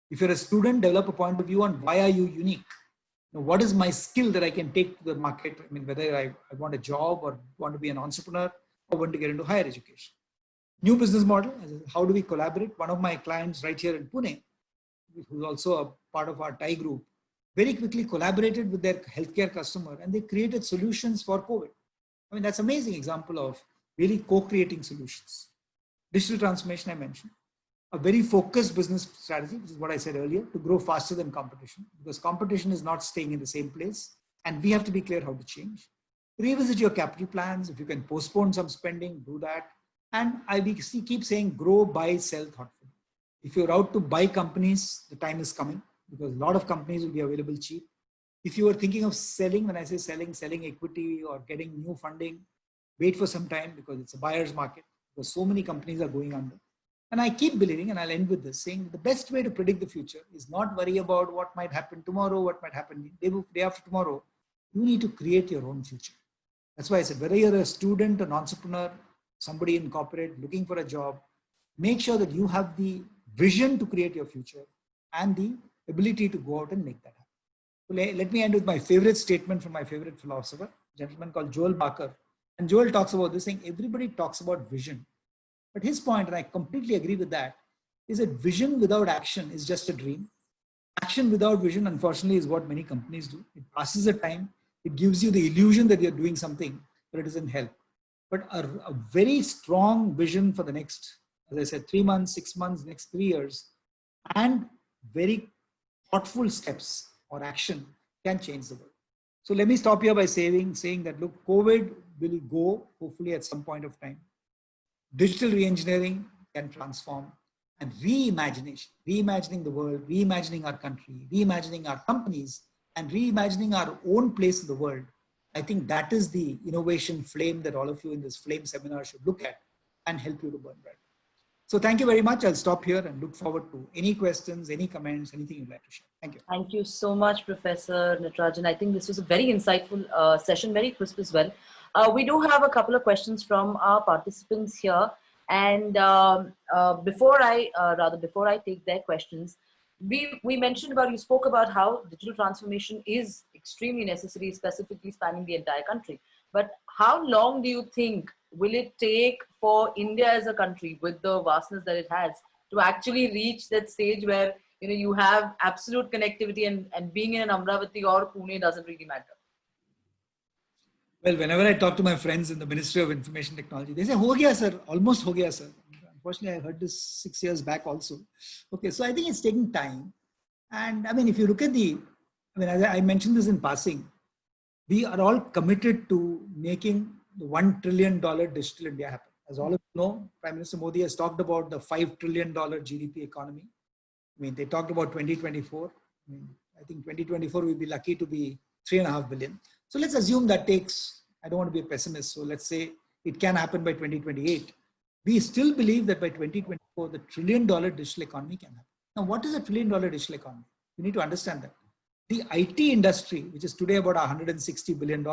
If you're a student, develop a point of view on why are you unique? Now, what is my skill that I can take to the market? I mean, whether I want a job or want to be an entrepreneur or want to get into higher education. New business model, how do we collaborate? One of my clients right here in Pune, who's also a part of our TIE group, very quickly collaborated with their healthcare customer and they created solutions for COVID. I mean, that's an amazing example of really co-creating solutions. Digital transformation I mentioned. A very focused business strategy, which is what I said earlier, to grow faster than competition, because competition is not staying in the same place and we have to be clear how to change. Revisit your capital plans. If you can postpone some spending, do that. And keep saying grow, buy, sell thoughtfully. If you're out to buy companies, the time is coming because a lot of companies will be available cheap. If you are thinking of selling, when I say selling equity or getting new funding, wait for some time because it's a buyer's market because so many companies are going under. And I keep believing, and I'll end with this, saying the best way to predict the future is not worry about what might happen tomorrow, what might happen day after tomorrow. You need to create your own future. That's why I said, whether you're a student, an entrepreneur, somebody in corporate looking for a job, make sure that you have the vision to create your future and the ability to go out and make that happen. So let me end with my favorite statement from my favorite philosopher, a gentleman called Joel Barker. And Joel talks about this, saying everybody talks about vision. But his point, and I completely agree with that, is that vision without action is just a dream. Action without vision, unfortunately, is what many companies do. It passes the time. It gives you the illusion that you're doing something, but it doesn't help. But a very strong vision for the next, as I said, 3 months, 6 months, next 3 years, and very thoughtful steps or action can change the world. So let me stop here by saying that, look, COVID will go, hopefully at some point of time. Digital reengineering can transform, and reimagining the world, reimagining our country, reimagining our companies, and reimagining our own place in the world. I think that is the innovation flame that all of you in this flame seminar should look at and help you to burn bright. So thank you very much. I'll stop here and look forward to any questions, any comments, anything you'd like to share. Thank you. Thank you so much, Professor Natarajan. I think this was a very insightful session, very crisp as well. We do have a couple of questions from our participants here. And before I take their questions, we mentioned about, you spoke about how digital transformation is extremely necessary, specifically spanning the entire country. But how long do you think will it take for India as a country, with the vastness that it has, to actually reach that stage where you have absolute connectivity and being in an Amravati or Pune doesn't really matter? Well, whenever I talk to my friends in the Ministry of Information Technology, they say, "Ho gaya, sir, almost ho gaya, sir." Unfortunately, I heard this 6 years back also. Okay, so I think it's taking time. And I mean, if you look at as I mentioned this in passing, we are all committed to making the $1 trillion digital India happen. As all of you know, Prime Minister Modi has talked about the $5 trillion GDP economy. I mean, they talked about 2024. I think 2024 we'll be lucky to be 3.5 billion. So let's assume that takes, I don't want to be a pessimist, so let's say it can happen by 2028. We still believe that by 2024, the $1 trillion digital economy can happen. Now, what is a $1 trillion digital economy? You need to understand that. The IT industry, which is today about $160 billion,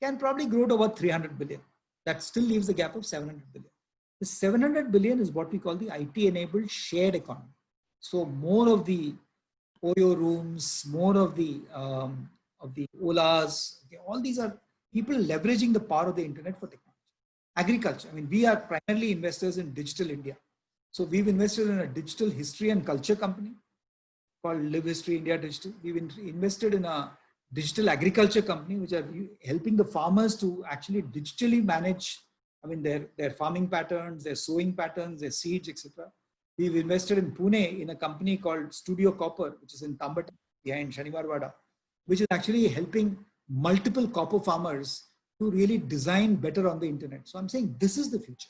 can probably grow to about 300 billion. That still leaves a gap of 700 billion. The 700 billion is what we call the IT-enabled shared economy. So more of the Oyo rooms, more of the Olas, okay, all these are people leveraging the power of the internet for technology. Agriculture, I mean, we are primarily investors in Digital India. So we've invested in a digital history and culture company called Live History India Digital. We've invested in a digital agriculture company, which are helping the farmers to actually digitally manage, I mean, their farming patterns, their sowing patterns, their seeds, etc. We've invested in Pune in a company called Studio Copper, which is in Tambata behind Shaniwarwada, which is actually helping multiple copper farmers to really design better on the internet. So I'm saying this is the future.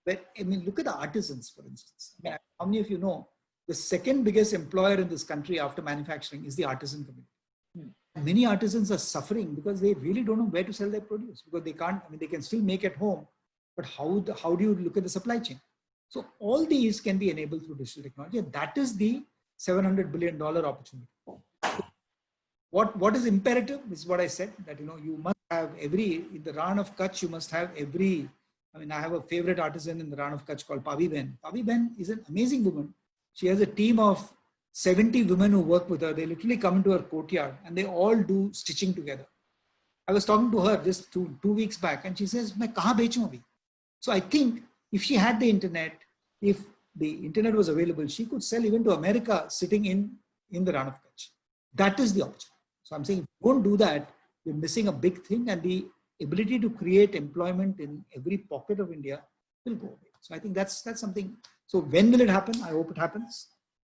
But I mean, look at the artisans, for instance. I mean, how many of you know the second biggest employer in this country after manufacturing is the artisan community? Many artisans are suffering because they really don't know where to sell their produce, because they can't, I mean, they can still make at home, but how do you look at the supply chain? So all these can be enabled through digital technology, and that is the $700 billion opportunity. What is imperative is what I said, that you must have in the Ran of Kutch, you must have I mean, I have a favorite artisan in the Ran of Kutch called Pavi Ben. Pavi Ben is an amazing woman. She has a team of 70 women who work with her. They literally come into her courtyard and they all do stitching together. I was talking to her just 2 weeks back, and she says, "Main kahan bechu abhi?" So I think if she had the internet, if the internet was available, she could sell even to America sitting in the Ran of Kutch. That is the opportunity. So I'm saying, if you don't do that, you're missing a big thing, and the ability to create employment in every pocket of India will go away. So I think that's something. So when will it happen? I hope it happens.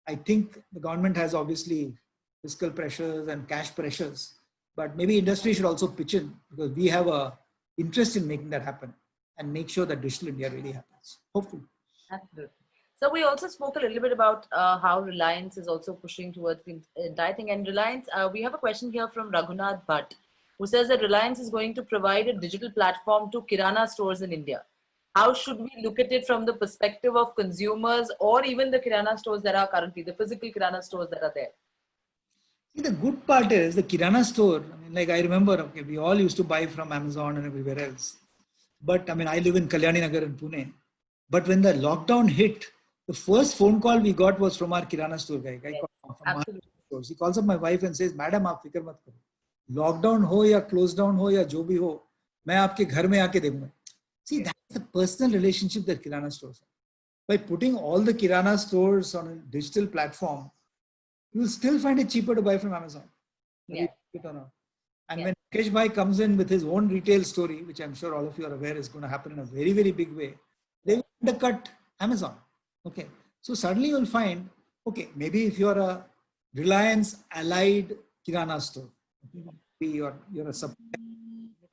I think the government has obviously fiscal pressures and cash pressures, but maybe industry should also pitch in, because we have a interest in making that happen. and make sure that Digital India really happens. Hopefully. Absolutely. So we also spoke a little bit about how Reliance is also pushing towards the entire thing. And Reliance, we have a question here from Raghunath Bhatt, who says that Reliance is going to provide a digital platform to Kirana stores in India. How should we look at it from the perspective of consumers or even the Kirana stores that are currently, the physical Kirana stores that are there? See, the good part is the Kirana store. I mean, like I remember, okay, we all used to buy from Amazon and everywhere else. But I mean, I live in Kalyani Nagar in Pune. But when the lockdown hit, the first phone call we got was from our Kirana store guy. Yes, From absolutely. stores. He calls up my wife and says, "Madam, आप फिक्र मत करो. Lockdown हो या close down हो या जो भी हो, मैं आपके घर में आके देखूंगा." See, that's the personal relationship that Kirana stores have. By putting all the Kirana stores on a digital platform, you will still find it cheaper to buy from Amazon. Yeah. And Yeah. when Mukesh Bhai comes in with his own retail story, which I'm sure all of you are aware is going to happen in a very, very big way, they will undercut Amazon. Okay. So suddenly you'll find, okay, maybe if you're a Reliance allied Kirana store, you're a supplier,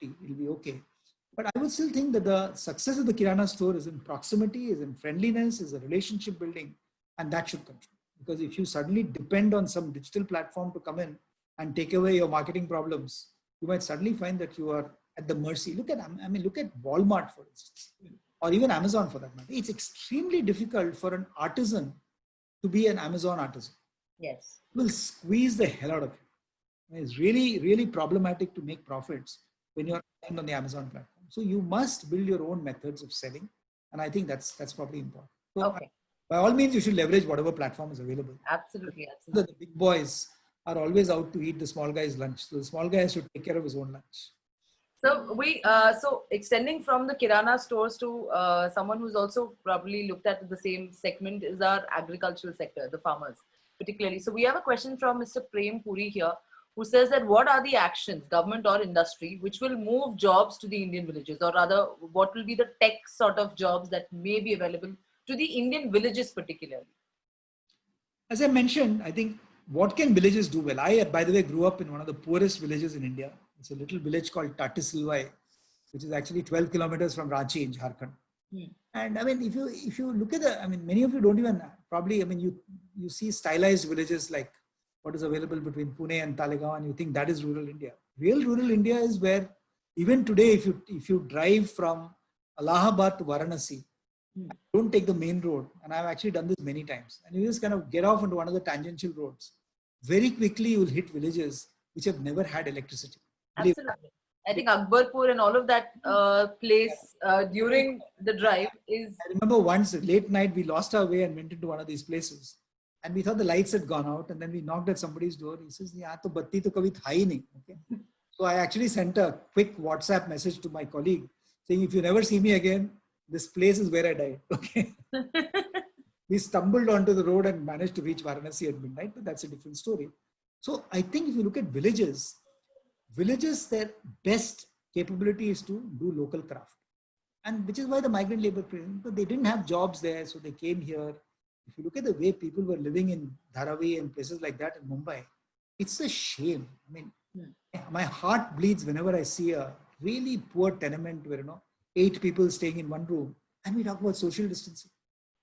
it'll be okay. But I would still think that the success of the Kirana store is in proximity, is in friendliness, is a relationship building, and that should control. Because if you suddenly depend on some digital platform to come in and take away your marketing problems, you might suddenly find that you are at the mercy. Look at Walmart, for instance, or even Amazon for that matter. It's extremely difficult for an artisan to be an Amazon artisan. Yes. It will squeeze the hell out of you. It's really, really problematic to make profits when you're on the Amazon platform. So you must build your own methods of selling. And I think that's probably important. So Okay. by all means, you should leverage whatever platform is available. Absolutely. Absolutely. The big boys are always out to eat the small guy's lunch. So the small guy has to take care of his own lunch. So so extending from the Kirana stores to someone who's also probably looked at the same segment is our agricultural sector, the farmers particularly. So we have a question from Mr. Prem Puri here, who says that what are the actions, government or industry, which will move jobs to the Indian villages, or rather what will be the tech sort of jobs that may be available to the Indian villages particularly? As I mentioned, I think what can villages do well? I, by the way, grew up in one of the poorest villages in India. It's a little village called Tatisilwai, which is actually 12 kilometers from Ranchi in Jharkhand. And I mean, if you look at many of you don't even probably, you see stylized villages like what is available between Pune and Talegaon, and you think that is rural India. Real rural India is where even today, if you drive from Allahabad to Varanasi, don't take the main road. And I've actually done this many times. And you just kind of get off onto one of the tangential roads. Very quickly, you will hit villages which have never had electricity. Absolutely. I think Akbarpur and all of that place during the drive is... I remember once late night, we lost our way and went into one of these places. And we thought the lights had gone out. And then we knocked at somebody's door. He says, "Yahan to batti to kabhi tha hi nahi." Okay. So I actually sent a quick WhatsApp message to my colleague saying, "If you never see me again, this place is where I died." Okay. We stumbled onto the road and managed to reach Varanasi at midnight, but that's a different story. So I think if you look at villages, their best capability is to do local craft. And which is why the migrant labor, they didn't have jobs there, so they came here. If you look at the way people were living in Dharavi and places like that in Mumbai, it's a shame. I mean, my heart bleeds whenever I see a really poor tenement where, 8 people staying in one room, and we talk about social distancing.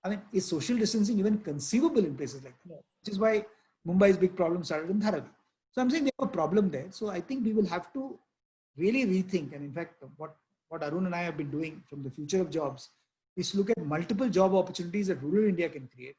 I mean, is social distancing even conceivable in places like that? Which is why Mumbai's big problem started in Dharavi. So I'm saying we have a problem there. So I think we will have to really rethink. And in fact, what Arun and I have been doing from the future of jobs is to look at multiple job opportunities that rural India can create.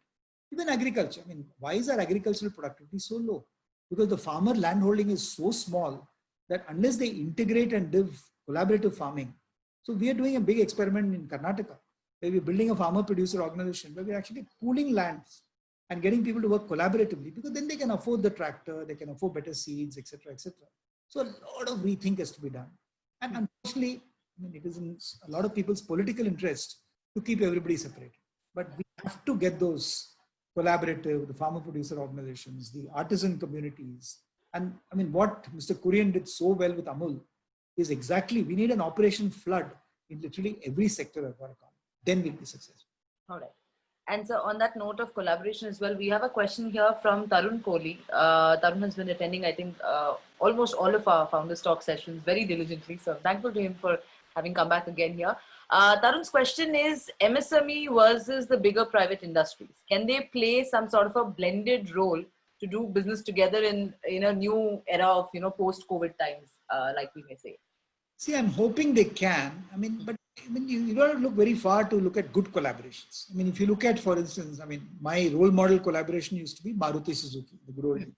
Even agriculture. I mean, why is our agricultural productivity so low? Because the farmer landholding is so small that unless they integrate and do collaborative farming. So we are doing a big experiment in Karnataka, where we're building a farmer producer organization where we're actually pooling lands and getting people to work collaboratively, because then they can afford the tractor, they can afford better seeds, etc., etc. So a lot of rethink has to be done. And unfortunately, it is in a lot of people's political interest to keep everybody separated. But we have to get those collaborative, the farmer producer organizations, the artisan communities. And what Mr. Kurian did so well with Amul is exactly, we need an operation flood in literally every sector of our economy. Then we'll be successful. All right. And so on that note of collaboration as well, we have a question here from Tarun Kohli. Tarun has been attending, I think, almost all of our Founders Talk sessions very diligently. So I'm thankful to him for having come back again here. Tarun's question is MSME versus the bigger private industries. Can they play some sort of a blended role to do business together in a new era of, post-COVID times, like we may say? See, I'm hoping they can. I mean, but you don't look very far to look at good collaborations. I mean, if you look at, for instance, my role model collaboration used to be Maruti Suzuki, the good old days.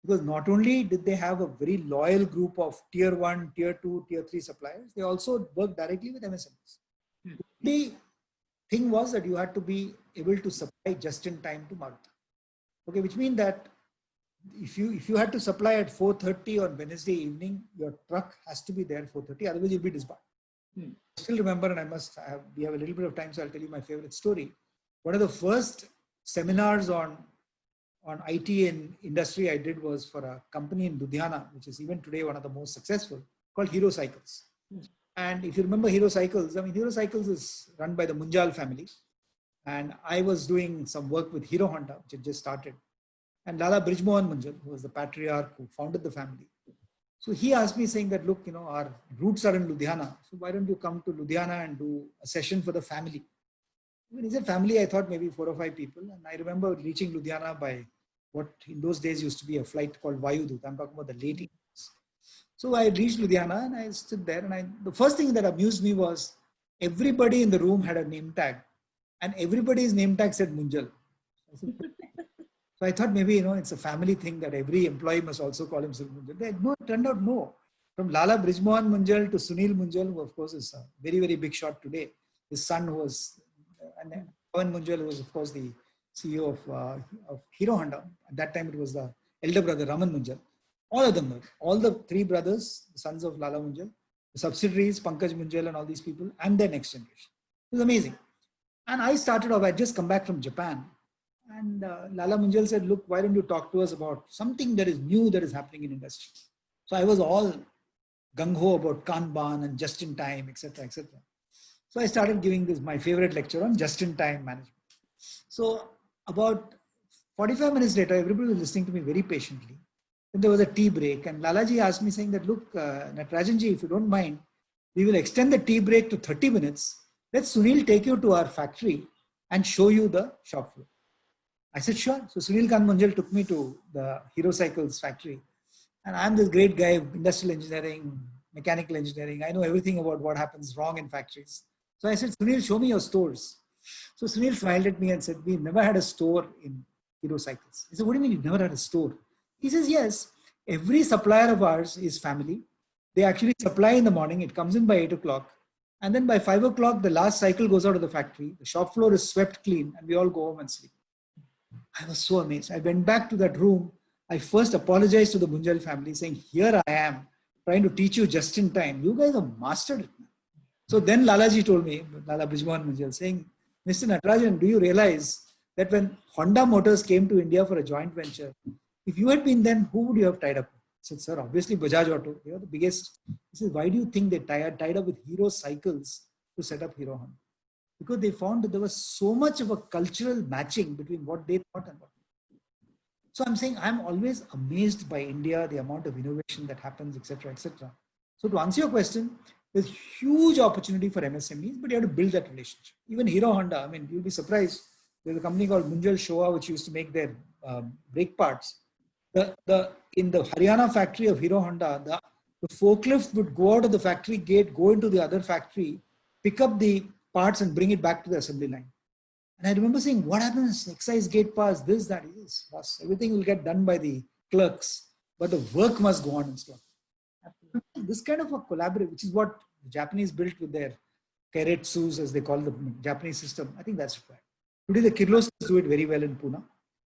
Because not only did they have a very loyal group of tier 1, tier 2, tier 3 suppliers, they also worked directly with MSMEs. The thing was that you had to be able to supply just in time to Maruti. Okay, which means that if you had to supply at 4:30 on Wednesday evening, your truck has to be there at 4:30, otherwise you'll be disbarred. I still remember, and we have a little bit of time, so I'll tell you my favorite story. One of the first seminars on IT and industry I did was for a company in Ludhiana, which is even today one of the most successful, called Hero Cycles. And if you remember Hero Cycles, Hero Cycles is run by the Munjal family. And I was doing some work with Hero Honda, which had just started. And Lala Brijmohan Munjal, who was the patriarch who founded the family. So he asked me saying that, look, our roots are in Ludhiana. So why don't you come to Ludhiana and do a session for the family? When he said family, I thought maybe 4 or 5 people. And I remember reaching Ludhiana by what in those days used to be a flight called Vayudut. I'm talking about the late 80s. So I reached Ludhiana and I stood there. And the first thing that amused me was everybody in the room had a name tag. And everybody's name tag said Munjal. So I thought maybe, it's a family thing that every employee must also call himself Munjal. No, it turned out no. From Lala Brijmohan Munjal to Sunil Munjal, who of course is a very, very big shot today. His son who was, and Pawan Munjal, who was of course the CEO of Hero Honda. At that time it was the elder brother Raman Munjal. All of them were, all the 3 brothers, the sons of Lala Munjal, the subsidiaries, Pankaj Munjal and all these people, and their next generation. It was amazing. And I started off, I'd just come back from Japan. And Lala Munjal said, look, why don't you talk to us about something that is new that is happening in industry? So I was all gung-ho about Kanban and just-in-time, etc., etc. So I started giving my favorite lecture on just-in-time management. So about 45 minutes later, everybody was listening to me very patiently. Then there was a tea break and Lalaji asked me saying that, look, Natarajanji, if you don't mind, we will extend the tea break to 30 minutes. Let Sunil take you to our factory and show you the shop floor. I said, sure. So Sunil Kant Munjal took me to the Hero Cycles factory. And I'm this great guy, industrial engineering, mechanical engineering. I know everything about what happens wrong in factories. So I said, Sunil, show me your stores. So Sunil smiled at me and said, we never had a store in Hero Cycles. I said, what do you mean you've never had a store? He says, yes, every supplier of ours is family. They actually supply in the morning. It comes in by 8 o'clock. And then by 5 o'clock, the last cycle goes out of the factory. The shop floor is swept clean and we all go home and sleep. I was so amazed. I went back to that room. I first apologized to the Munjal family saying, here I am trying to teach you just in time. You guys have mastered it. So then Lalaji told me, Lala Brijmohan Munjal, saying, Mr. Natarajan, do you realize that when Honda Motors came to India for a joint venture, if you had been then, who would you have tied up with? I said, sir, obviously Bajaj Auto. They are the biggest. He said, why do you think they tied up with Hero Cycles to set up Hero Honda? Because they found that there was so much of a cultural matching between what they thought and what. So I'm saying I'm always amazed by India, the amount of innovation that happens, etc., etc. So to answer your question, there's huge opportunity for MSMEs, but you have to build that relationship. Even Hero Honda, you'll be surprised. There's a company called Munjal Showa, which used to make their brake parts. In the Haryana factory of Hero Honda, the forklift would go out of the factory gate, go into the other factory, pick up the parts and bring it back to the assembly line. And I remember saying, what happens? Excise gate pass, this, that, is. Everything will get done by the clerks, but the work must go on and stuff. This kind of a collaborative, which is what the Japanese built with their keiretsus, as they call the Japanese system. I think that's required. Today, the Kirloskars do it very well in Pune.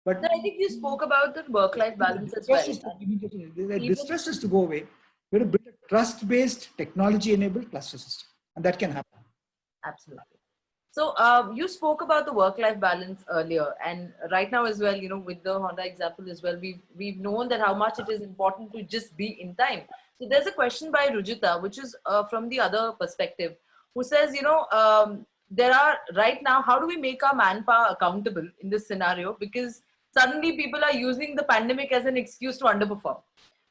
But I think you spoke about the work-life balance as well. The distrust has to go away. We have to build a trust-based, technology-enabled cluster system. And that can happen. Absolutely. So you spoke about the work-life balance earlier, and right now as well, with the Honda example as well, we've known that how much it is important to just be in time. So there's a question by Rujita, which is from the other perspective, who says, there are right now, how do we make our manpower accountable in this scenario? Because suddenly people are using the pandemic as an excuse to underperform.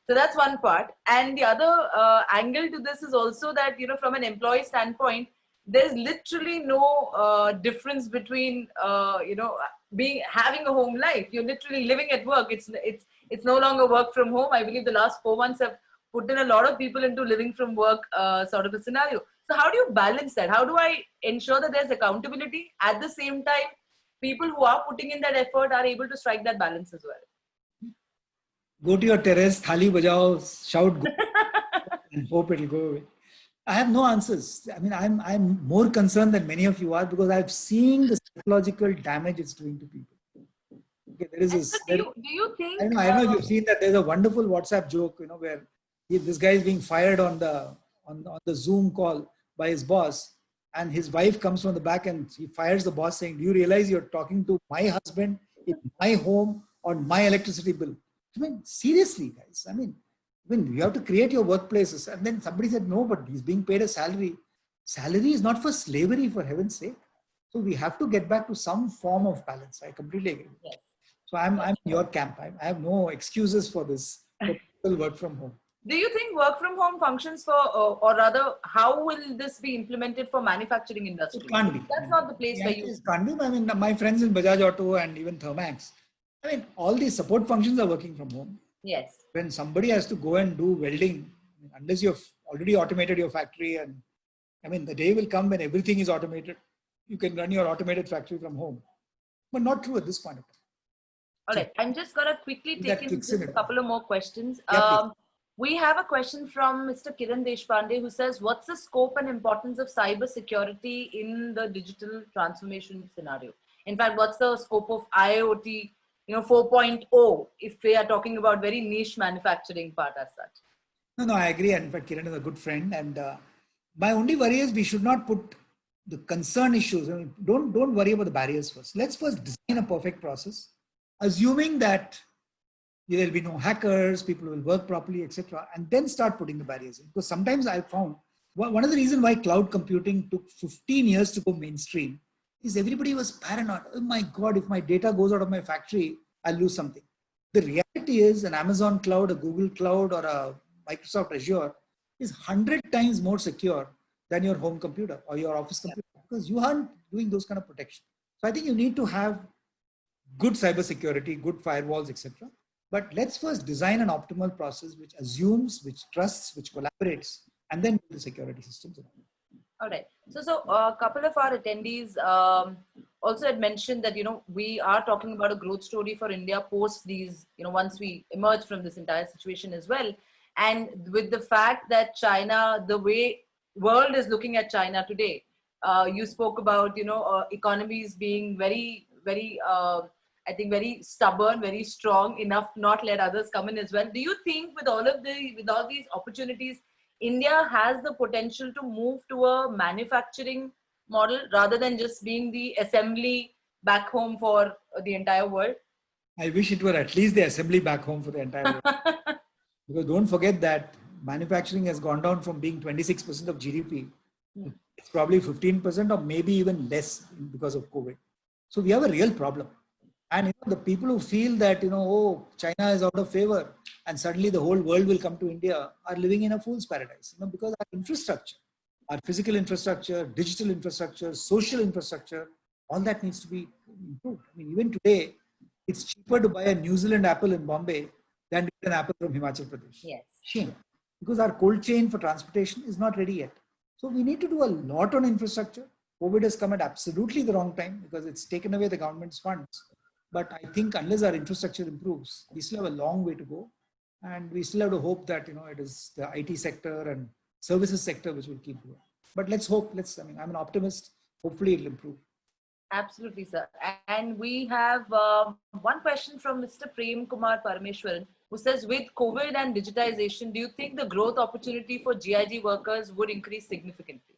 So that's one part. And the other angle to this is also that, from an employee standpoint, there's literally no difference between, having a home life. You're literally living at work. It's no longer work from home. I believe the last 4 months have put in a lot of people into living from work sort of a scenario. So how do you balance that? How do I ensure that there's accountability at the same time? People who are putting in that effort are able to strike that balance as well. Go to your terrace, thali bajao, shout, go, and hope it'll go away. I have no answers. I mean, I'm more concerned than many of you are because I've seen the psychological damage it's doing to people. Okay, there is this. Do you think? I don't know if you've seen that. There's a wonderful WhatsApp joke, where this guy is being fired on the Zoom call by his boss, and his wife comes from the back and he fires the boss saying, "Do you realize you're talking to my husband in my home on my electricity bill?" I mean, seriously, guys. I mean, you have to create your workplaces. And then somebody said, "No, but he's being paid a salary. Salary is not for slavery, for heaven's sake." So we have to get back to some form of balance. I completely agree. Yes. So I'm in your camp. I have no excuses for this. For people work from home. Do you think work from home functions for, or rather, how will this be implemented for manufacturing industry? It can't be. That's not the place where you. It can't be. I mean, my friends in Bajaj Auto and even Thermax, I mean, all these support functions are working from home. Yes. When somebody has to go and do welding, unless you've already automated your factory, and I mean, the day will come when everything is automated. You can run your automated factory from home, but not true at this point of time. All right, I'm just going to quickly take in just a couple of more questions. Yeah, we have a question from Mr. Kiran Deshpande who says, what's the scope and importance of cyber security in the digital transformation scenario? In fact, what's the scope of IoT, 4.0, if we are talking about very niche manufacturing part as such? No, I agree. And in fact, Kiran is a good friend. And my only worry is we should not put the concern issues. I mean, don't worry about the barriers first. Let's first design a perfect process, assuming that there will be no hackers, people will work properly, etc. And then start putting the barriers in. Because sometimes I found one of the reasons why cloud computing took 15 years to go mainstream is everybody was paranoid. Oh my God, if my data goes out of my factory, I'll lose something. The reality is an Amazon cloud, a Google cloud, or a Microsoft Azure is 100 times more secure than your home computer or your office computer because you aren't doing those kind of protection. So I think you need to have good cybersecurity, good firewalls, etc. But let's first design an optimal process which assumes, which trusts, which collaborates, and then the security systems. All right. So a couple of our attendees also had mentioned that, we are talking about a growth story for India post these, once we emerge from this entire situation as well. And with the fact that China, the way world is looking at China today, you spoke about, economies being very, very, I think very stubborn, very strong enough to not let others come in as well. Do you think with all these opportunities, India has the potential to move to a manufacturing model rather than just being the assembly back home for the entire world? I wish it were at least the assembly back home for the entire world. Because don't forget that manufacturing has gone down from being 26% of GDP. It's probably 15% or maybe even less because of COVID. So we have a real problem. And the people who feel that, China is out of favor and suddenly the whole world will come to India are living in a fool's paradise, because our infrastructure, our physical infrastructure, digital infrastructure, social infrastructure, all that needs to be improved. I mean, even today, it's cheaper to buy a New Zealand apple in Bombay than to get an apple from Himachal Pradesh. Yes. Shame. Because our cold chain for transportation is not ready yet. So we need to do a lot on infrastructure. COVID has come at absolutely the wrong time because it's taken away the government's funds. But I think unless our infrastructure improves, we still have a long way to go. And we still have to hope that, it is the IT sector and services sector which will keep growing. But let's hope, I'm an optimist. Hopefully it'll improve. Absolutely, sir. And we have one question from Mr. Prem Kumar Parameshwaran, who says, with COVID and digitization, do you think the growth opportunity for GIG workers would increase significantly?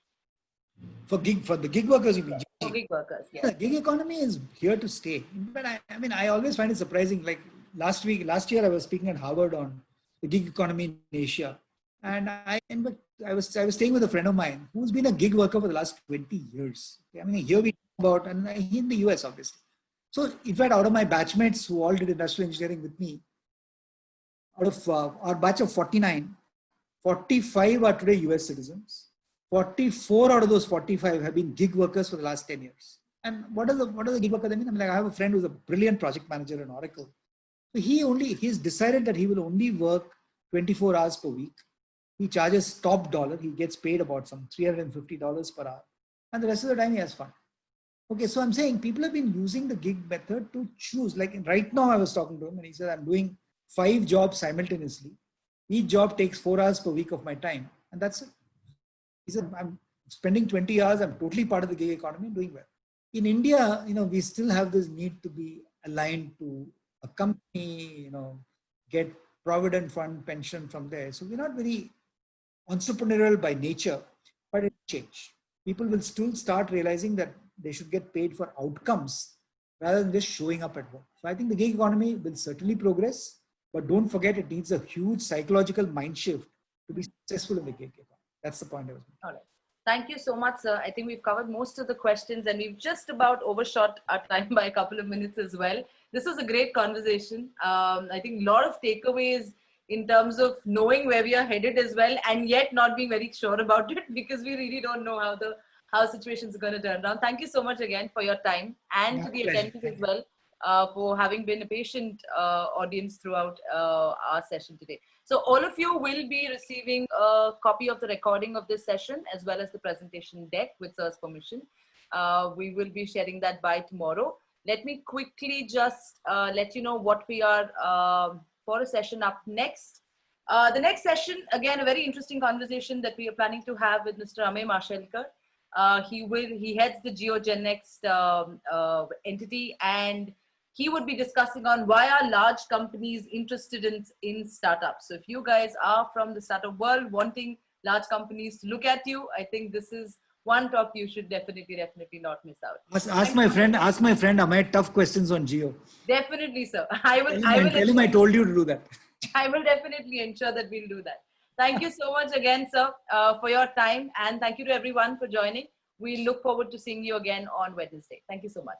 For the gig workers, you mean? For gig workers, yes. Yeah, the gig economy is here to stay. But I always find it surprising. Like last year, I was speaking at Harvard on the gig economy in Asia. And I was staying with a friend of mine who's been a gig worker for the last 20 years. Here we talk about, and in the US, obviously. So in fact, out of my batchmates who all did industrial engineering with me, out of our batch of 49, 45 are today US citizens. 44 out of those 45 have been gig workers for the last 10 years. And what are the gig workers? I mean, like I have a friend who's a brilliant project manager in Oracle. So he's decided that he will only work 24 hours per week. He charges top dollar. He gets paid about some $350 per hour. And the rest of the time he has fun. Okay, so I'm saying people have been using the gig method to choose. Like right now I was talking to him and he said, I'm doing 5 jobs simultaneously. Each job takes 4 hours per week of my time. And that's it. He said, I'm spending 20 hours. I'm totally part of the gig economy, doing well. In India, we still have this need to be aligned to a company, get provident fund pension from there. So we're not very entrepreneurial by nature, but it change. People will still start realizing that they should get paid for outcomes rather than just showing up at work. So I think the gig economy will certainly progress, but don't forget it needs a huge psychological mind shift to be successful in the gig economy. That's the point I was making. All right. Thank you so much, sir. I think we've covered most of the questions and we've just about overshot our time by a couple of minutes as well. This was a great conversation. I think a lot of takeaways in terms of knowing where we are headed as well, and yet not being very sure about it because we really don't know how situations are going to turn around. Thank you so much again for your time and to the attendees as well for having been a patient audience throughout our session today. So all of you will be receiving a copy of the recording of this session as well as the presentation deck with sir's permission. We will be sharing that by tomorrow. Let me quickly just let you know what we are for a session up next. The next session, again, a very interesting conversation that we are planning to have with Mr. Amey Mashelkar. He heads the GeoGenNext entity, and he would be discussing on why are large companies interested in startups. So if you guys are from the startup world wanting large companies to look at you, I think this is one talk you should definitely not miss out. Ask my friend Amey tough questions on Geo. Definitely, sir. I will tell him I told you to do that. I will definitely ensure that we'll do that. Thank you so much again, sir, for your time. And thank you to everyone for joining. We look forward to seeing you again on Wednesday. Thank you so much.